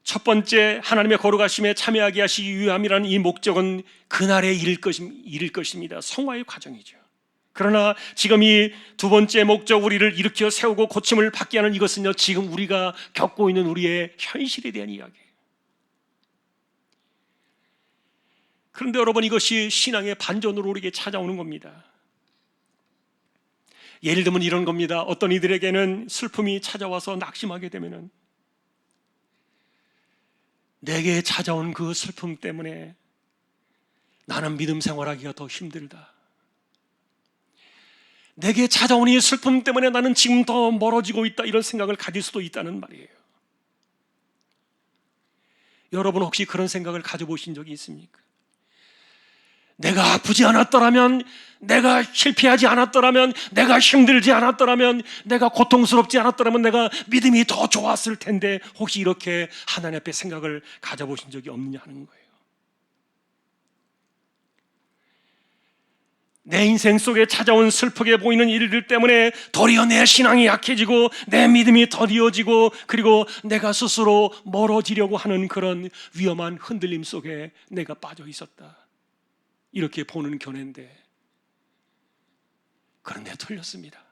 첫 번째, 하나님의 거룩하심에 참여하게 하시기 위함이라는 이 목적은 그날에 이를 것입니다. 성화의 과정이죠. 그러나 지금 이 두 번째 목적, 우리를 일으켜 세우고 고침을 받게 하는 이것은요, 지금 우리가 겪고 있는 우리의 현실에 대한 이야기예요. 그런데 여러분, 이것이 신앙의 반전으로 우리에게 찾아오는 겁니다. 예를 들면 이런 겁니다. 어떤 이들에게는 슬픔이 찾아와서 낙심하게 되면은 내게 찾아온 그 슬픔 때문에 나는 믿음 생활하기가 더 힘들다. 내게 찾아온 이 슬픔 때문에 나는 지금 더 멀어지고 있다. 이런 생각을 가질 수도 있다는 말이에요. 여러분, 혹시 그런 생각을 가져보신 적이 있습니까? 내가 아프지 않았더라면, 내가 실패하지 않았더라면, 내가 힘들지 않았더라면, 내가 고통스럽지 않았더라면 내가 믿음이 더 좋았을 텐데, 혹시 이렇게 하나님 앞에 생각을 가져보신 적이 없느냐 하는 거예요. 내 인생 속에 찾아온 슬프게 보이는 일들 때문에 도리어 내 신앙이 약해지고 내 믿음이 더디어지고, 그리고 내가 스스로 멀어지려고 하는 그런 위험한 흔들림 속에 내가 빠져 있었다. 이렇게 보는 견해인데, 그런데 틀렸습니다.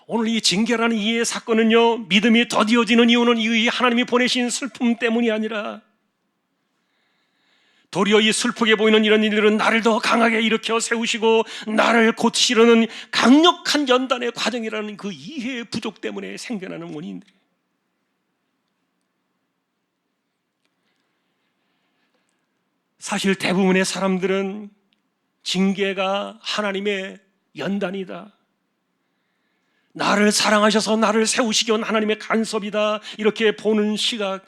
오늘 이 징계라는 이 사건은요, 믿음이 더디어지는 이유는 이 하나님이 보내신 슬픔 때문이 아니라 도리어 이 슬프게 보이는 이런 일들은 나를 더 강하게 일으켜 세우시고 나를 고치려는 강력한 연단의 과정이라는 그 이해의 부족 때문에 생겨나는 원인들. 사실 대부분의 사람들은 징계가 하나님의 연단이다, 나를 사랑하셔서 나를 세우시기 위한 하나님의 간섭이다, 이렇게 보는 시각,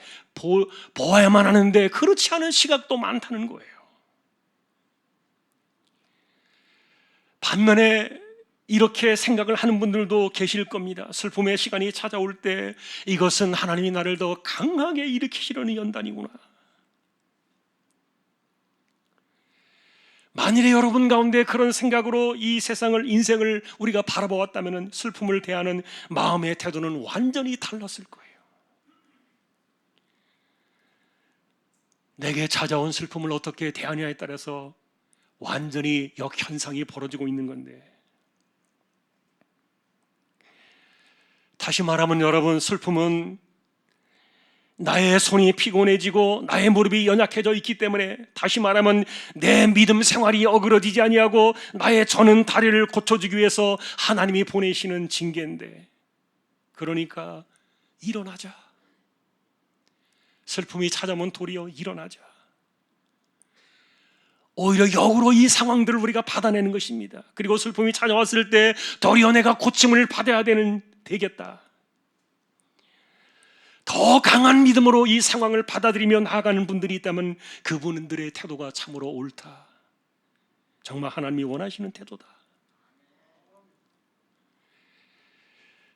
보아야만 하는데 그렇지 않은 시각도 많다는 거예요. 반면에 이렇게 생각을 하는 분들도 계실 겁니다. 슬픔의 시간이 찾아올 때 이것은 하나님이 나를 더 강하게 일으키시려는 연단이구나. 만일에 여러분 가운데 그런 생각으로 이 세상을, 인생을 우리가 바라보았다면 슬픔을 대하는 마음의 태도는 완전히 달랐을 거예요. 내게 찾아온 슬픔을 어떻게 대하느냐에 따라서 완전히 역현상이 벌어지고 있는 건데, 다시 말하면 여러분, 슬픔은 나의 손이 피곤해지고 나의 무릎이 연약해져 있기 때문에, 다시 말하면 내 믿음 생활이 어그러지지 아니하고 나의 저는 다리를 고쳐주기 위해서 하나님이 보내시는 징계인데, 그러니까 일어나자. 슬픔이 찾아오면 도리어 일어나자. 오히려 역으로 이 상황들을 우리가 받아내는 것입니다. 그리고 슬픔이 찾아왔을 때 도리어 내가 고침을 받아야 되겠다. 더 강한 믿음으로 이 상황을 받아들이며 나아가는 분들이 있다면 그분들의 태도가 참으로 옳다. 정말 하나님이 원하시는 태도다.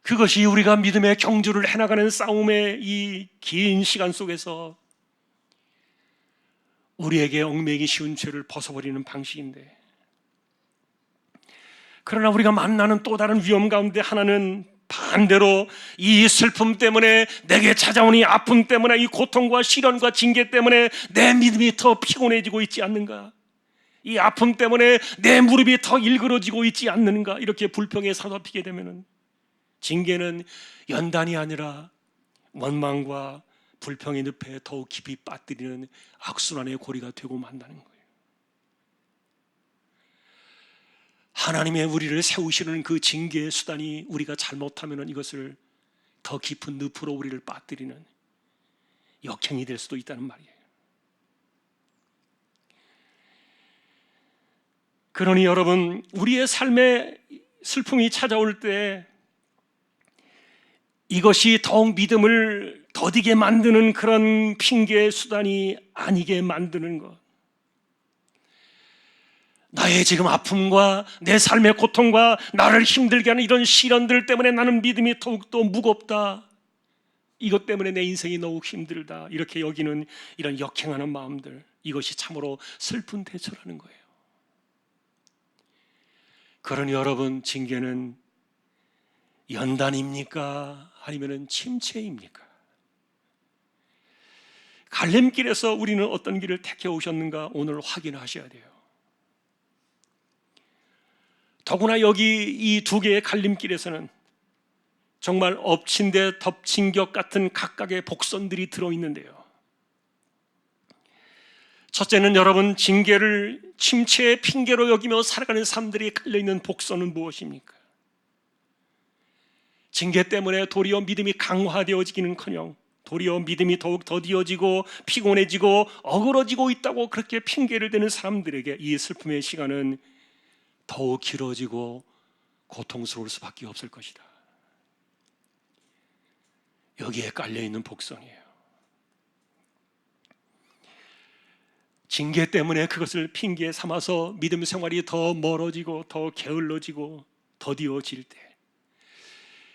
그것이 우리가 믿음의 경주를 해나가는 싸움의 이 긴 시간 속에서 우리에게 얽매이기 쉬운 죄를 벗어버리는 방식인데, 그러나 우리가 만나는 또 다른 위험 가운데 하나는 반대로 이 슬픔 때문에, 내게 찾아온 이 아픔 때문에, 이 고통과 시련과 징계 때문에 내 믿음이 더 피곤해지고 있지 않는가? 이 아픔 때문에 내 무릎이 더 일그러지고 있지 않는가? 이렇게 불평에 사로잡히게 되면 징계는 연단이 아니라 원망과 불평의 늪에 더욱 깊이 빠뜨리는 악순환의 고리가 되고 만다는 거예요. 하나님의 우리를 세우시는 그 징계의 수단이 우리가 잘못하면 이것을 더 깊은 늪으로 우리를 빠뜨리는 역행이 될 수도 있다는 말이에요. 그러니 여러분, 우리의 삶에 슬픔이 찾아올 때 이것이 더욱 믿음을 더디게 만드는 그런 핑계의 수단이 아니게 만드는 것, 나의 지금 아픔과 내 삶의 고통과 나를 힘들게 하는 이런 시련들 때문에 나는 믿음이 더욱더 무겁다, 이것 때문에 내 인생이 더욱 힘들다, 이렇게 여기는 이런 역행하는 마음들, 이것이 참으로 슬픈 대처라는 거예요. 그러니 여러분, 징계는 연단입니까? 아니면 침체입니까? 갈림길에서 우리는 어떤 길을 택해 오셨는가 오늘 확인하셔야 돼요. 더구나 여기 이 두 개의 갈림길에서는 정말 엎친 데 덮친 격 같은 각각의 복선들이 들어있는데요, 첫째는 여러분, 징계를 침체의 핑계로 여기며 살아가는 사람들이 깔려있는 복선은 무엇입니까? 징계 때문에 도리어 믿음이 강화되어지기는커녕 도리어 믿음이 더욱 더디어지고 피곤해지고 어그러지고 있다고 그렇게 핑계를 대는 사람들에게 이 슬픔의 시간은 더욱 길어지고 고통스러울 수밖에 없을 것이다. 여기에 깔려있는 복선이에요. 징계 때문에 그것을 핑계 삼아서 믿음 생활이 더 멀어지고 더 게을러지고 더디어질 때,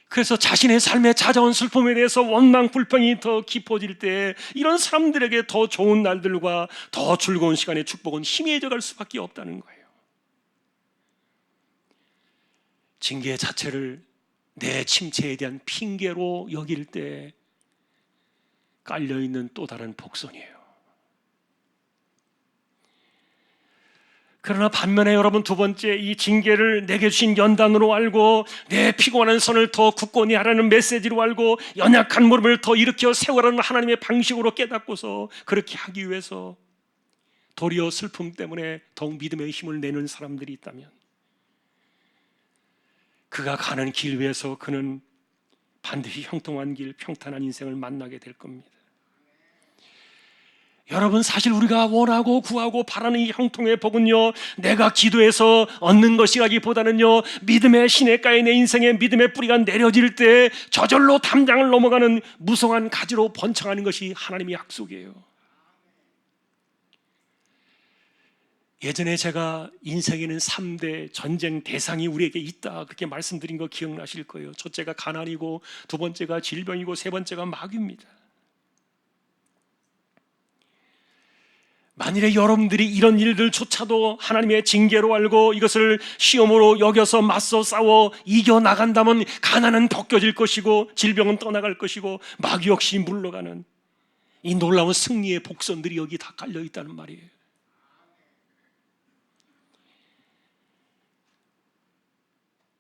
그래서 자신의 삶에 찾아온 슬픔에 대해서 원망 불평이 더 깊어질 때, 이런 사람들에게 더 좋은 날들과 더 즐거운 시간의 축복은 희미해져 갈 수밖에 없다는 거예요. 징계 자체를 내 침체에 대한 핑계로 여길 때 깔려있는 또 다른 복선이에요. 그러나 반면에 여러분, 두 번째, 이 징계를 내게 주신 연단으로 알고 내 피곤한 손을 더 굳건히 하라는 메시지로 알고 연약한 무릎을 더 일으켜 세우라는 하나님의 방식으로 깨닫고서 그렇게 하기 위해서 도리어 슬픔 때문에 더욱 믿음의 힘을 내는 사람들이 있다면, 그가 가는 길 위에서 그는 반드시 형통한 길, 평탄한 인생을 만나게 될 겁니다. 여러분, 사실 우리가 원하고 구하고 바라는 이 형통의 복은요, 내가 기도해서 얻는 것이라기보다는요, 믿음의 시냇가에 내 인생의 믿음의 뿌리가 내려질 때 저절로 담장을 넘어가는 무성한 가지로 번창하는 것이 하나님의 약속이에요. 예전에 제가 인생에는 3대 전쟁 대상이 우리에게 있다, 그렇게 말씀드린 거 기억나실 거예요. 첫째가 가난이고, 두 번째가 질병이고, 세 번째가 마귀입니다. 만일에 여러분들이 이런 일들조차도 하나님의 징계로 알고 이것을 시험으로 여겨서 맞서 싸워 이겨나간다면 가난은 벗겨질 것이고 질병은 떠나갈 것이고 마귀 역시 물러가는 이 놀라운 승리의 복선들이 여기 다 깔려있다는 말이에요.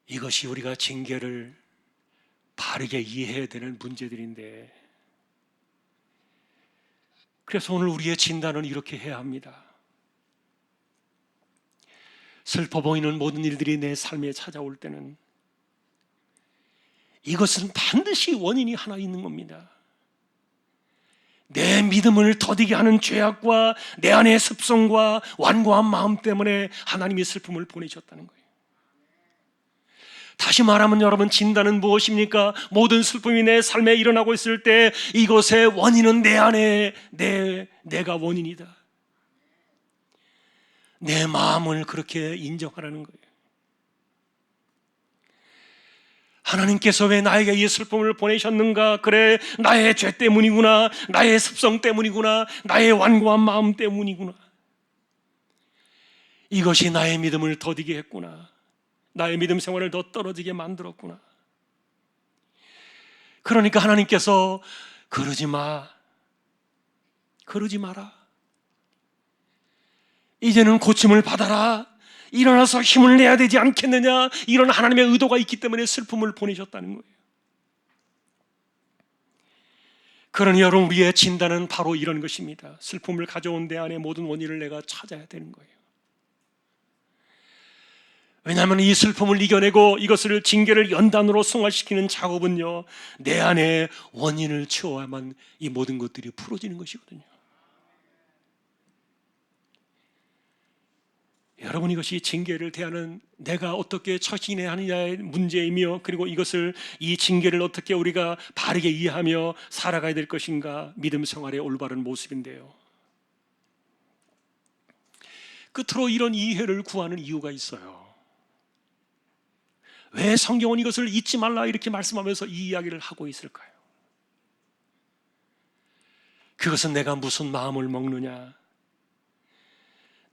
이것이 우리가 징계를 바르게 이해해야 되는 문제들인데, 그래서 오늘 우리의 진단은 이렇게 해야 합니다. 슬퍼 보이는 모든 일들이 내 삶에 찾아올 때는 이것은 반드시 원인이 하나 있는 겁니다. 내 믿음을 더디게 하는 죄악과 내 안의 습성과 완고한 마음 때문에 하나님이 슬픔을 보내셨다는 거예요. 다시 말하면 여러분, 진단은 무엇입니까? 모든 슬픔이 내 삶에 일어나고 있을 때 이것의 원인은 내 안에 내가 원인이다. 내 마음을 그렇게 인정하라는 거예요. 하나님께서 왜 나에게 이 슬픔을 보내셨는가? 그래, 나의 죄 때문이구나, 나의 습성 때문이구나, 나의 완고한 마음 때문이구나. 이것이 나의 믿음을 더디게 했구나, 나의 믿음 생활을 더 떨어지게 만들었구나. 그러니까 하나님께서 그러지 마라, 이제는 고침을 받아라, 일어나서 힘을 내야 되지 않겠느냐, 이런 하나님의 의도가 있기 때문에 슬픔을 보내셨다는 거예요. 그러니 여러분, 우리의 진단은 바로 이런 것입니다. 슬픔을 가져온 내 안의 모든 원인을 내가 찾아야 되는 거예요. 왜냐하면 이 슬픔을 이겨내고 이것을 징계를 연단으로 승화시키는 작업은요, 내 안에 원인을 치워야만 이 모든 것들이 풀어지는 것이거든요. 여러분, 이것이 징계를 대하는 내가 어떻게 처신해야 하느냐의 문제이며, 그리고 이 징계를 어떻게 우리가 바르게 이해하며 살아가야 될 것인가, 믿음 생활의 올바른 모습인데요. 끝으로 이런 이해를 구하는 이유가 있어요. 왜 성경은 이것을 잊지 말라 이렇게 말씀하면서 이 이야기를 하고 있을까요? 그것은 내가 무슨 마음을 먹느냐,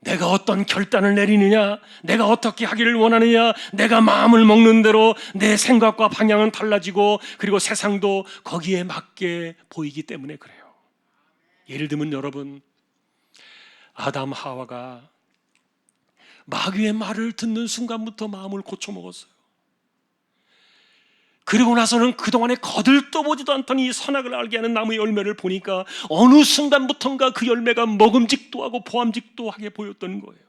내가 어떤 결단을 내리느냐, 내가 어떻게 하기를 원하느냐, 내가 마음을 먹는 대로 내 생각과 방향은 달라지고, 그리고 세상도 거기에 맞게 보이기 때문에 그래요. 예를 들면 여러분, 아담 하와가 마귀의 말을 듣는 순간부터 마음을 고쳐먹었어요. 그리고 나서는 그동안에 거들떠보지도 않던 이 선악을 알게 하는 나무의 열매를 보니까 어느 순간부턴가 그 열매가 먹음직도 하고 보암직도 하게 보였던 거예요.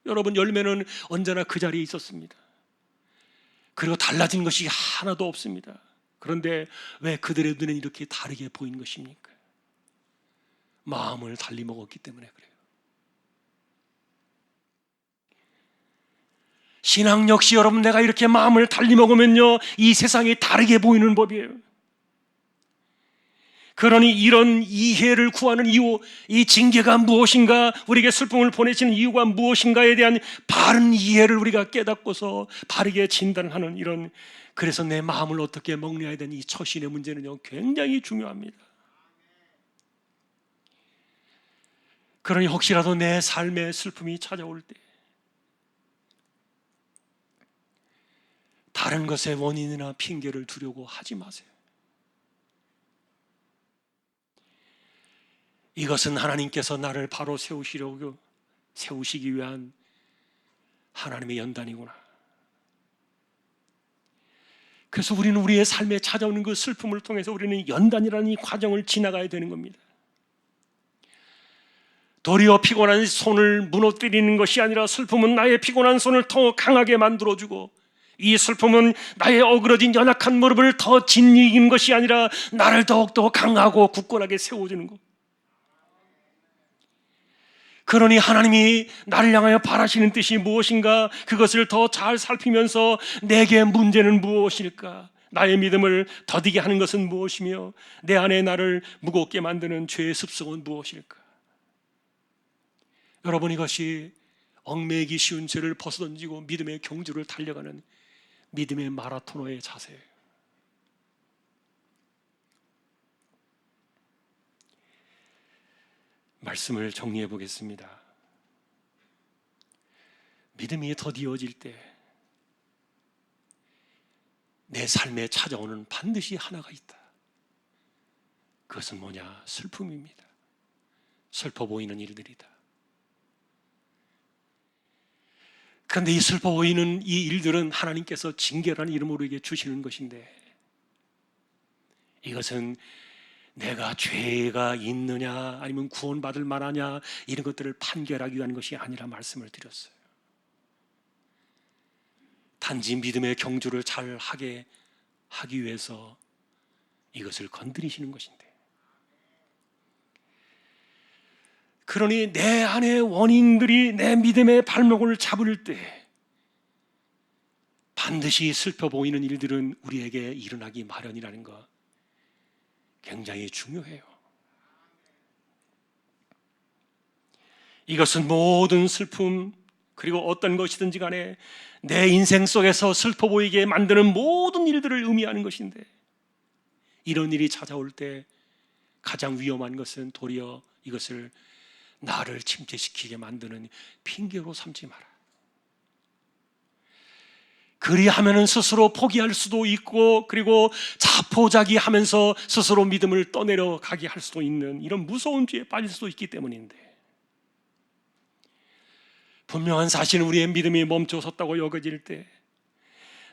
여러분, 열매는 언제나 그 자리에 있었습니다. 그리고 달라진 것이 하나도 없습니다. 그런데 왜 그들의 눈엔 이렇게 다르게 보인 것입니까? 마음을 달리 먹었기 때문에 그래요. 신앙 역시 여러분, 내가 이렇게 마음을 달리 먹으면요, 이 세상이 다르게 보이는 법이에요. 그러니 이런 이해를 구하는 이유, 이 징계가 무엇인가, 우리에게 슬픔을 보내시는 이유가 무엇인가에 대한 바른 이해를 우리가 깨닫고서 바르게 진단하는 이런, 그래서 내 마음을 어떻게 먹느냐에 대한 이 처신의 문제는요, 굉장히 중요합니다. 그러니 혹시라도 내 삶에 슬픔이 찾아올 때 다른 것의 원인이나 핑계를 두려고 하지 마세요. 이것은 하나님께서 나를 바로 세우시기 위한 하나님의 연단이구나. 그래서 우리는 우리의 삶에 찾아오는 그 슬픔을 통해서 우리는 연단이라는 이 과정을 지나가야 되는 겁니다. 도리어 피곤한 손을 무너뜨리는 것이 아니라, 슬픔은 나의 피곤한 손을 더 강하게 만들어주고, 이 슬픔은 나의 어그러진 연약한 무릎을 더 짓이기는 것이 아니라 나를 더욱더 강하고 굳건하게 세워주는 것. 그러니 하나님이 나를 향하여 바라시는 뜻이 무엇인가, 그것을 더 잘 살피면서 내게 문제는 무엇일까, 나의 믿음을 더디게 하는 것은 무엇이며, 내 안에 나를 무겁게 만드는 죄의 습성은 무엇일까. 여러분, 이것이 얽매이기 쉬운 죄를 벗어던지고 믿음의 경주를 달려가는 믿음의 마라토너의 자세예요. 말씀을 정리해 보겠습니다. 믿음이 더디어질 때 내 삶에 찾아오는 반드시 하나가 있다. 그것은 뭐냐? 슬픔입니다. 슬퍼 보이는 일들이다. 그런데 이 슬퍼 보이는 이 일들은 하나님께서 징계라는 이름으로 우리에게 주시는 것인데, 이것은 내가 죄가 있느냐 아니면 구원받을 만하냐 이런 것들을 판결하기 위한 것이 아니라 말씀을 드렸어요. 단지 믿음의 경주를 잘 하게 하기 위해서 이것을 건드리시는 것인데, 그러니 내 안의 원인들이 내 믿음의 발목을 잡을 때 반드시 슬퍼 보이는 일들은 우리에게 일어나기 마련이라는 것 굉장히 중요해요. 이것은 모든 슬픔, 그리고 어떤 것이든지 간에 내 인생 속에서 슬퍼 보이게 만드는 모든 일들을 의미하는 것인데, 이런 일이 찾아올 때 가장 위험한 것은 도리어 이것을 나를 침체시키게 만드는 핑계로 삼지 마라. 그리하면은 스스로 포기할 수도 있고, 그리고 자포자기하면서 스스로 믿음을 떠내려 가게 할 수도 있는 이런 무서운 죄에 빠질 수도 있기 때문인데, 분명한 사실은 우리의 믿음이 멈춰섰다고 여겨질 때,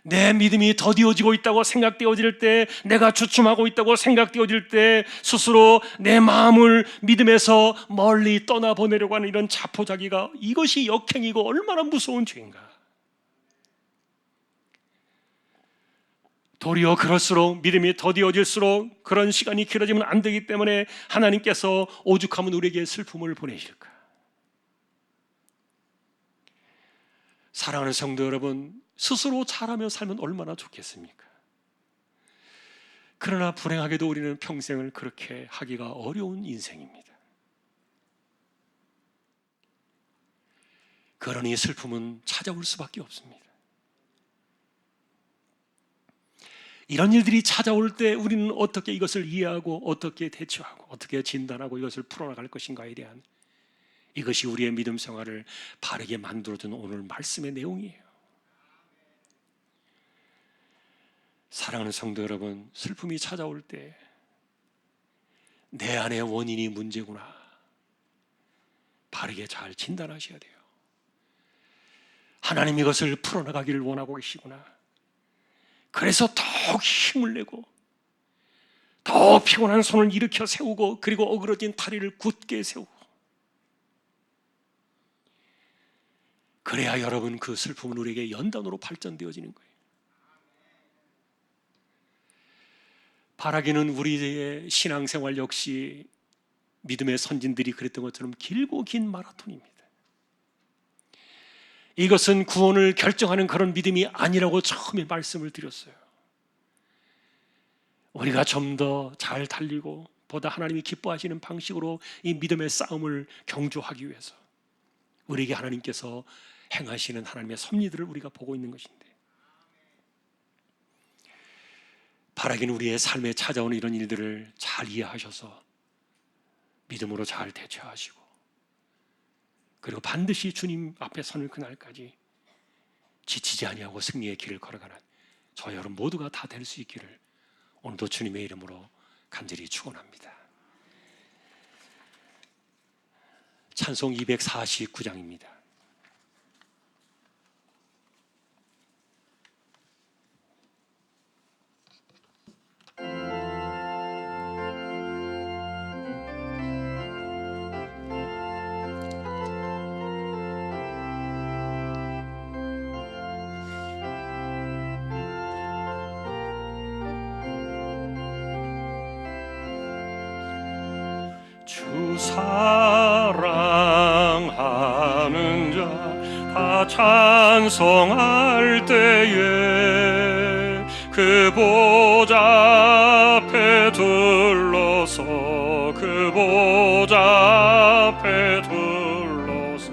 내 믿음이 더디어지고 있다고 생각되어질 때, 내가 주춤하고 있다고 생각되어질 때 스스로 내 마음을 믿음에서 멀리 떠나보내려고 하는 이런 자포자기가, 이것이 역행이고 얼마나 무서운 죄인가. 도리어 그럴수록, 믿음이 더디어질수록 그런 시간이 길어지면 안 되기 때문에 하나님께서 오죽하면 우리에게 슬픔을 보내실까. 사랑하는 성도 여러분, 스스로 잘하며 살면 얼마나 좋겠습니까? 그러나 불행하게도 우리는 평생을 그렇게 하기가 어려운 인생입니다. 그러니 슬픔은 찾아올 수밖에 없습니다. 이런 일들이 찾아올 때 우리는 어떻게 이것을 이해하고 어떻게 대처하고 어떻게 진단하고 이것을 풀어나갈 것인가에 대한, 이것이 우리의 믿음 생활을 바르게 만들어주는 오늘 말씀의 내용이에요. 사랑하는 성도 여러분, 슬픔이 찾아올 때 내 안의 원인이 문제구나, 바르게 잘 진단하셔야 돼요. 하나님 이것을 풀어나가기를 원하고 계시구나. 그래서 더욱 힘을 내고 더 피곤한 손을 일으켜 세우고, 그리고 어그러진 다리를 굳게 세우고, 그래야 여러분 그 슬픔은 우리에게 연단으로 발전되어지는 거예요. 바라기는 우리의 신앙생활 역시 믿음의 선진들이 그랬던 것처럼 길고 긴 마라톤입니다. 이것은 구원을 결정하는 그런 믿음이 아니라고 처음에 말씀을 드렸어요. 우리가 좀 더 잘 달리고 보다 하나님이 기뻐하시는 방식으로 이 믿음의 싸움을 경주하기 위해서 우리에게 하나님께서 행하시는 하나님의 섭리들을 우리가 보고 있는 것인데, 바라기는 우리의 삶에 찾아오는 이런 일들을 잘 이해하셔서 믿음으로 잘 대처하시고, 그리고 반드시 주님 앞에 서는 그날까지 지치지 아니하고 승리의 길을 걸어가는 저 여러분 모두가 다 될 수 있기를 오늘도 주님의 이름으로 간절히 축원합니다. 찬송 249장입니다. 주 사랑하는 자 다 찬송할 때에 그 보좌 앞에 둘러서, 그 보좌 앞에 둘러서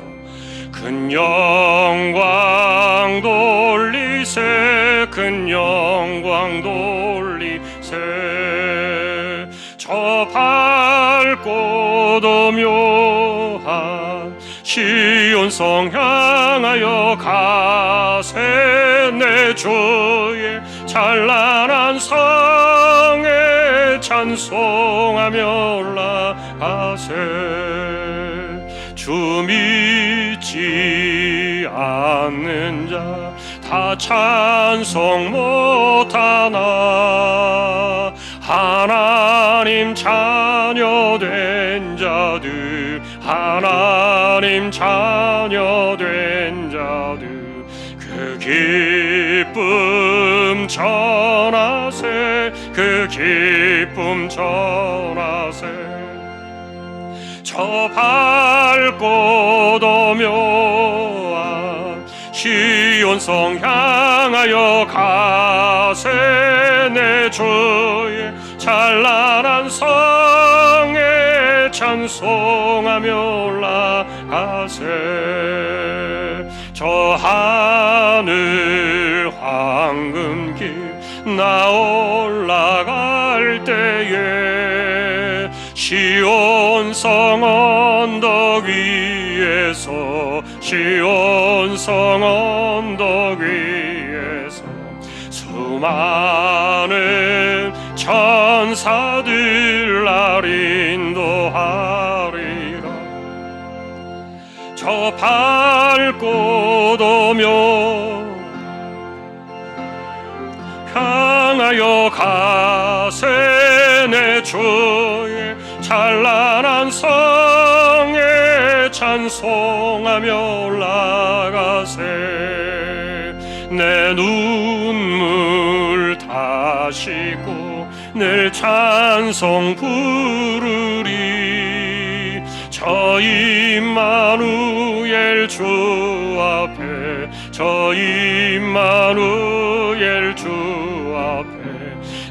큰 영광 돌리세, 큰 영광 돌리세. 저 밝고도 묘한 시온성 향하여 가세, 내 주의 찬란한 성에 찬송하며 올라가세. 주 믿지 않는 자 다 찬송 못하나. 하나님 자녀 된 자들, 하나님 자녀 된 자들, 그 기쁨 전하세, 그 기쁨 전하세. 저 밝고 도묘한 시온성 향하여 가세. 내 주의 찬란한 성에 찬송하며 올라가세. 저 하늘 황금길 나 올라갈 때에 시온성 언덕 위에서, 시온성 언덕 위에서 수많은 천사들 날 인도하리라. 저 밝고 도며 향하여 가세. 내 주의 찬란한 성에 찬송하며 올라가세. 내 눈물 다 씻고 늘 찬송 부르리. 저 임마누엘 주 앞에, 저 임마누엘 주 앞에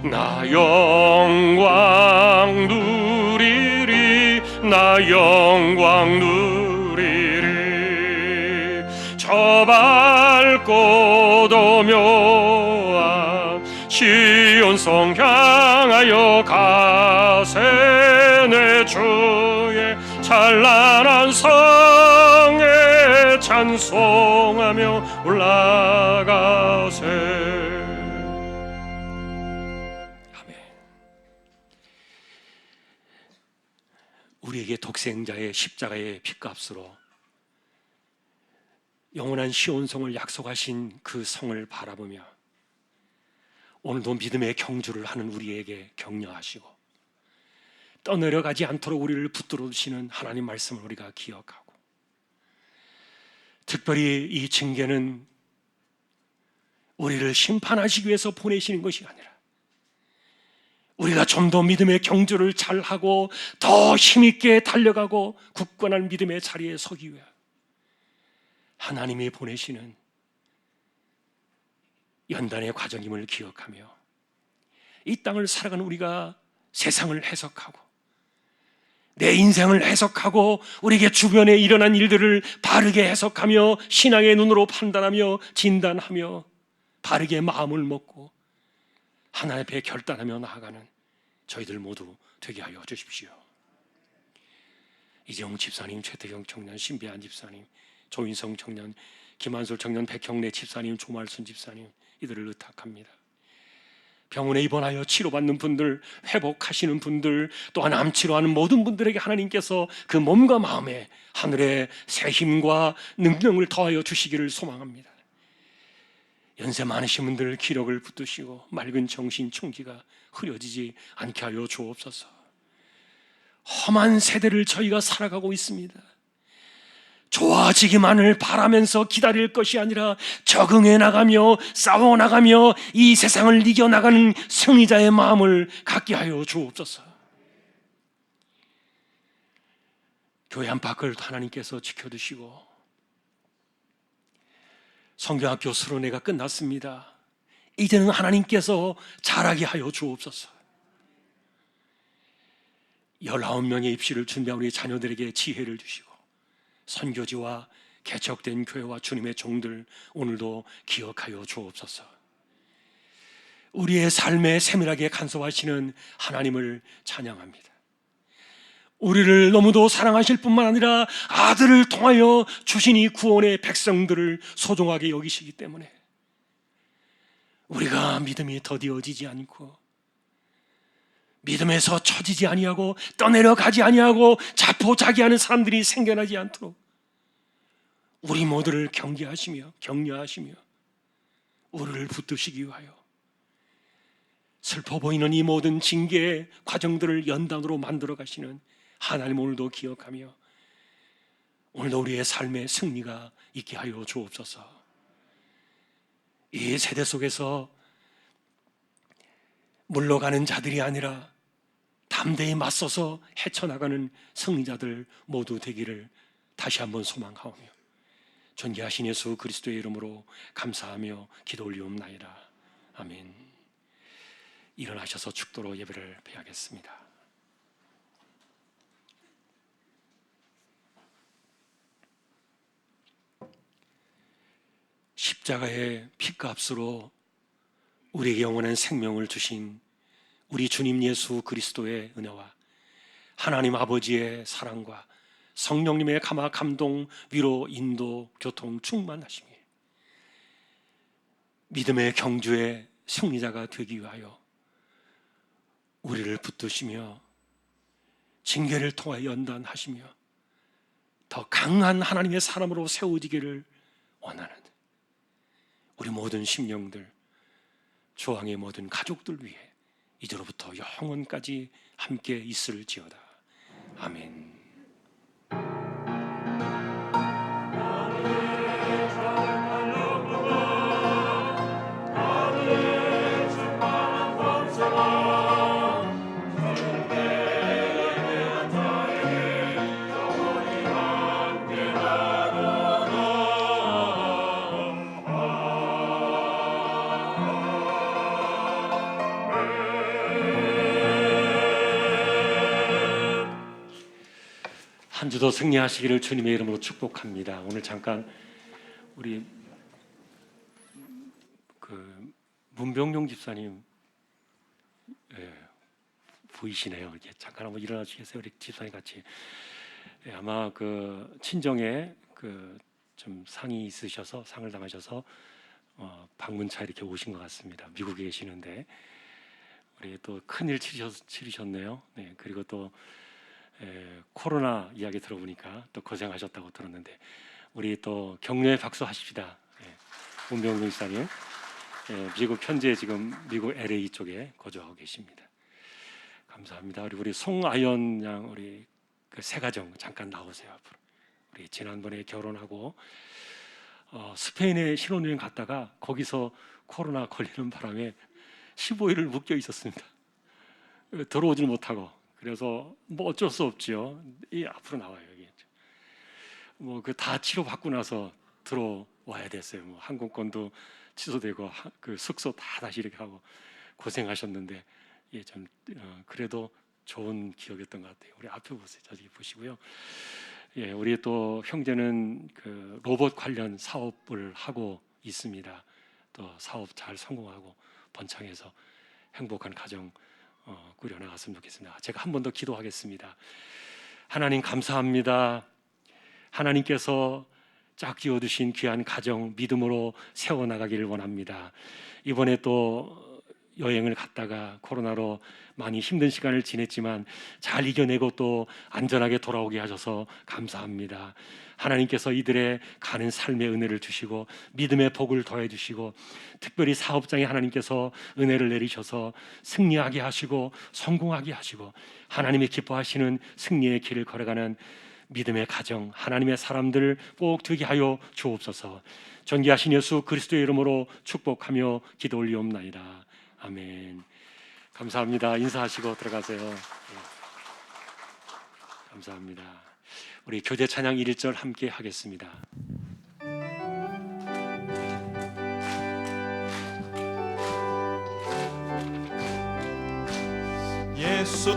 나 영광 누리리, 나 영광 누리리. 저 밝고 도묘한 시온성 향하여 가세. 내 주의 찬란한 성에 찬송하며 올라가세. 아멘. 우리에게 독생자의 십자가의 핏값으로 영원한 시온성을 약속하신 그 성을 바라보며 오늘도 믿음의 경주를 하는 우리에게 격려하시고 떠내려가지 않도록 우리를 붙들어 주시는 하나님 말씀을 우리가 기억하고, 특별히 이 징계는 우리를 심판하시기 위해서 보내시는 것이 아니라 우리가 좀 더 믿음의 경주를 잘하고 더 힘있게 달려가고 굳건한 믿음의 자리에 서기 위해 하나님이 보내시는 연단의 과정임을 기억하며 이 땅을 살아가는 우리가 세상을 해석하고 내 인생을 해석하고 우리에게 주변에 일어난 일들을 바르게 해석하며 신앙의 눈으로 판단하며 진단하며 바르게 마음을 먹고 하나님 앞에 결단하며 나아가는 저희들 모두 되게 하여 주십시오. 이재용 집사님, 최태경 청년, 신비한 집사님, 조인성 청년, 김한솔 청년, 백형래 집사님, 조말순 집사님, 이들을 의탁합니다. 병원에 입원하여 치료받는 분들, 회복하시는 분들, 또한 암치료하는 모든 분들에게 하나님께서 그 몸과 마음에 하늘의 새 힘과 능력을 더하여 주시기를 소망합니다. 연세 많으신 분들 기력을 붙드시고 맑은 정신 총기가 흐려지지 않게 하여 주옵소서. 험한 세대를 저희가 살아가고 있습니다. 좋아지기만을 바라면서 기다릴 것이 아니라 적응해 나가며 싸워 나가며 이 세상을 이겨나가는 승리자의 마음을 갖게 하여 주옵소서. 교회 안팎을 하나님께서 지켜주시고 성경학교 수련회가 끝났습니다. 이제는 하나님께서 잘하게 하여 주옵소서. 19명의 입시를 준비한 우리 자녀들에게 지혜를 주시고 선교지와 개척된 교회와 주님의 종들 오늘도 기억하여 주옵소서. 우리의 삶에 세밀하게 간섭하시는 하나님을 찬양합니다. 우리를 너무도 사랑하실 뿐만 아니라 아들을 통하여 주신 이 구원의 백성들을 소중하게 여기시기 때문에 우리가 믿음이 더디어지지 않고 믿음에서 처지지 아니하고 떠내려가지 아니하고 자포자기하는 사람들이 생겨나지 않도록 우리 모두를 경계하시며 격려하시며 우리를 붙드시기 위하여 슬퍼 보이는 이 모든 징계의 과정들을 연단으로 만들어 가시는 하나님 오늘도 기억하며 오늘도 우리의 삶의 승리가 있게 하여 주옵소서. 이 세대 속에서 물러가는 자들이 아니라 담대히 맞서서 헤쳐나가는 승리자들 모두 되기를 다시 한번 소망하오며 존귀하신 예수 그리스도의 이름으로 감사하며 기도 올리옵나이다. 아멘. 일어나셔서 축도로 예배를 드리겠습니다. 십자가의 피값으로 우리에게 영원한 생명을 주신 우리 주님 예수 그리스도의 은혜와 하나님 아버지의 사랑과 성령님의 감동, 위로, 인도, 교통 충만하심이 믿음의 경주의 승리자가 되기 위하여 우리를 붙드시며 징계를 통하여 연단하시며 더 강한 하나님의 사람으로 세워지기를 원하는 우리 모든 심령들, 조항의 모든 가족들 위해 이제로부터 영원까지 함께 있을지어다. 아멘. 한 주도 승리하시기를 주님의 이름으로 축복합니다. 오늘 잠깐 우리 문병용 집사님 보이시네요. 이렇게 잠깐 한번 일어나시겠어요? 우리 집사님 같이. 아마 친정에 좀 상이 있으셔서 상을 당하셔서 방문차 이렇게 오신 것 같습니다. 미국에 계시는데 우리 또 큰일 치르셨네요. 네, 그리고 또 코로나 이야기 들어보니까 또 고생하셨다고 들었는데 우리 또 격려의 박수 하십시다. 문병용 집사님, 미국 현재 지금 미국 LA 쪽에 거주하고 계십니다. 감사합니다. 우리 송아연 양 우리 새 가정 잠깐 나오세요. 앞으로. 우리 지난번에 결혼하고 스페인에 신혼여행 갔다가 거기서 코로나 걸리는 바람에 15일을 묶여 있었습니다. 들어오질 못하고. 그래서 뭐 어쩔 수 없지요. 앞으로 나와요. 여기. 다 치료 받고 나서 들어와야 됐어요. 항공권도 취소되고 숙소 다 다시 이렇게 하고 고생하셨는데 좀 그래도 좋은 기억이었던 것 같아요. 우리 앞에 보세요. 저기 보시고요. 우리 또 형제는 로봇 관련 사업을 하고 있습니다. 또 사업 잘 성공하고 번창해서 행복한 가정 꾸려나갔으면 좋겠습니다. 제가 한 번 더 기도하겠습니다. 하나님 감사합니다. 하나님께서 짝 지어두신 귀한 가정 믿음으로 세워나가기를 원합니다. 이번에 또 여행을 갔다가 코로나로 많이 힘든 시간을 지냈지만 잘 이겨내고 또 안전하게 돌아오게 하셔서 감사합니다. 하나님께서 이들의 가는 삶의 은혜를 주시고 믿음의 복을 더해 주시고 특별히 사업장에 하나님께서 은혜를 내리셔서 승리하게 하시고 성공하게 하시고 하나님이 기뻐하시는 승리의 길을 걸어가는 믿음의 가정, 하나님의 사람들 꼭 되게 하여 주옵소서. 존귀하신 예수 그리스도의 이름으로 축복하며 기도 올리옵나이다. 아멘. 감사합니다. 인사하시고 들어가세요. 감사합니다. 우리 교대 찬양 1절 함께 하겠습니다. 예수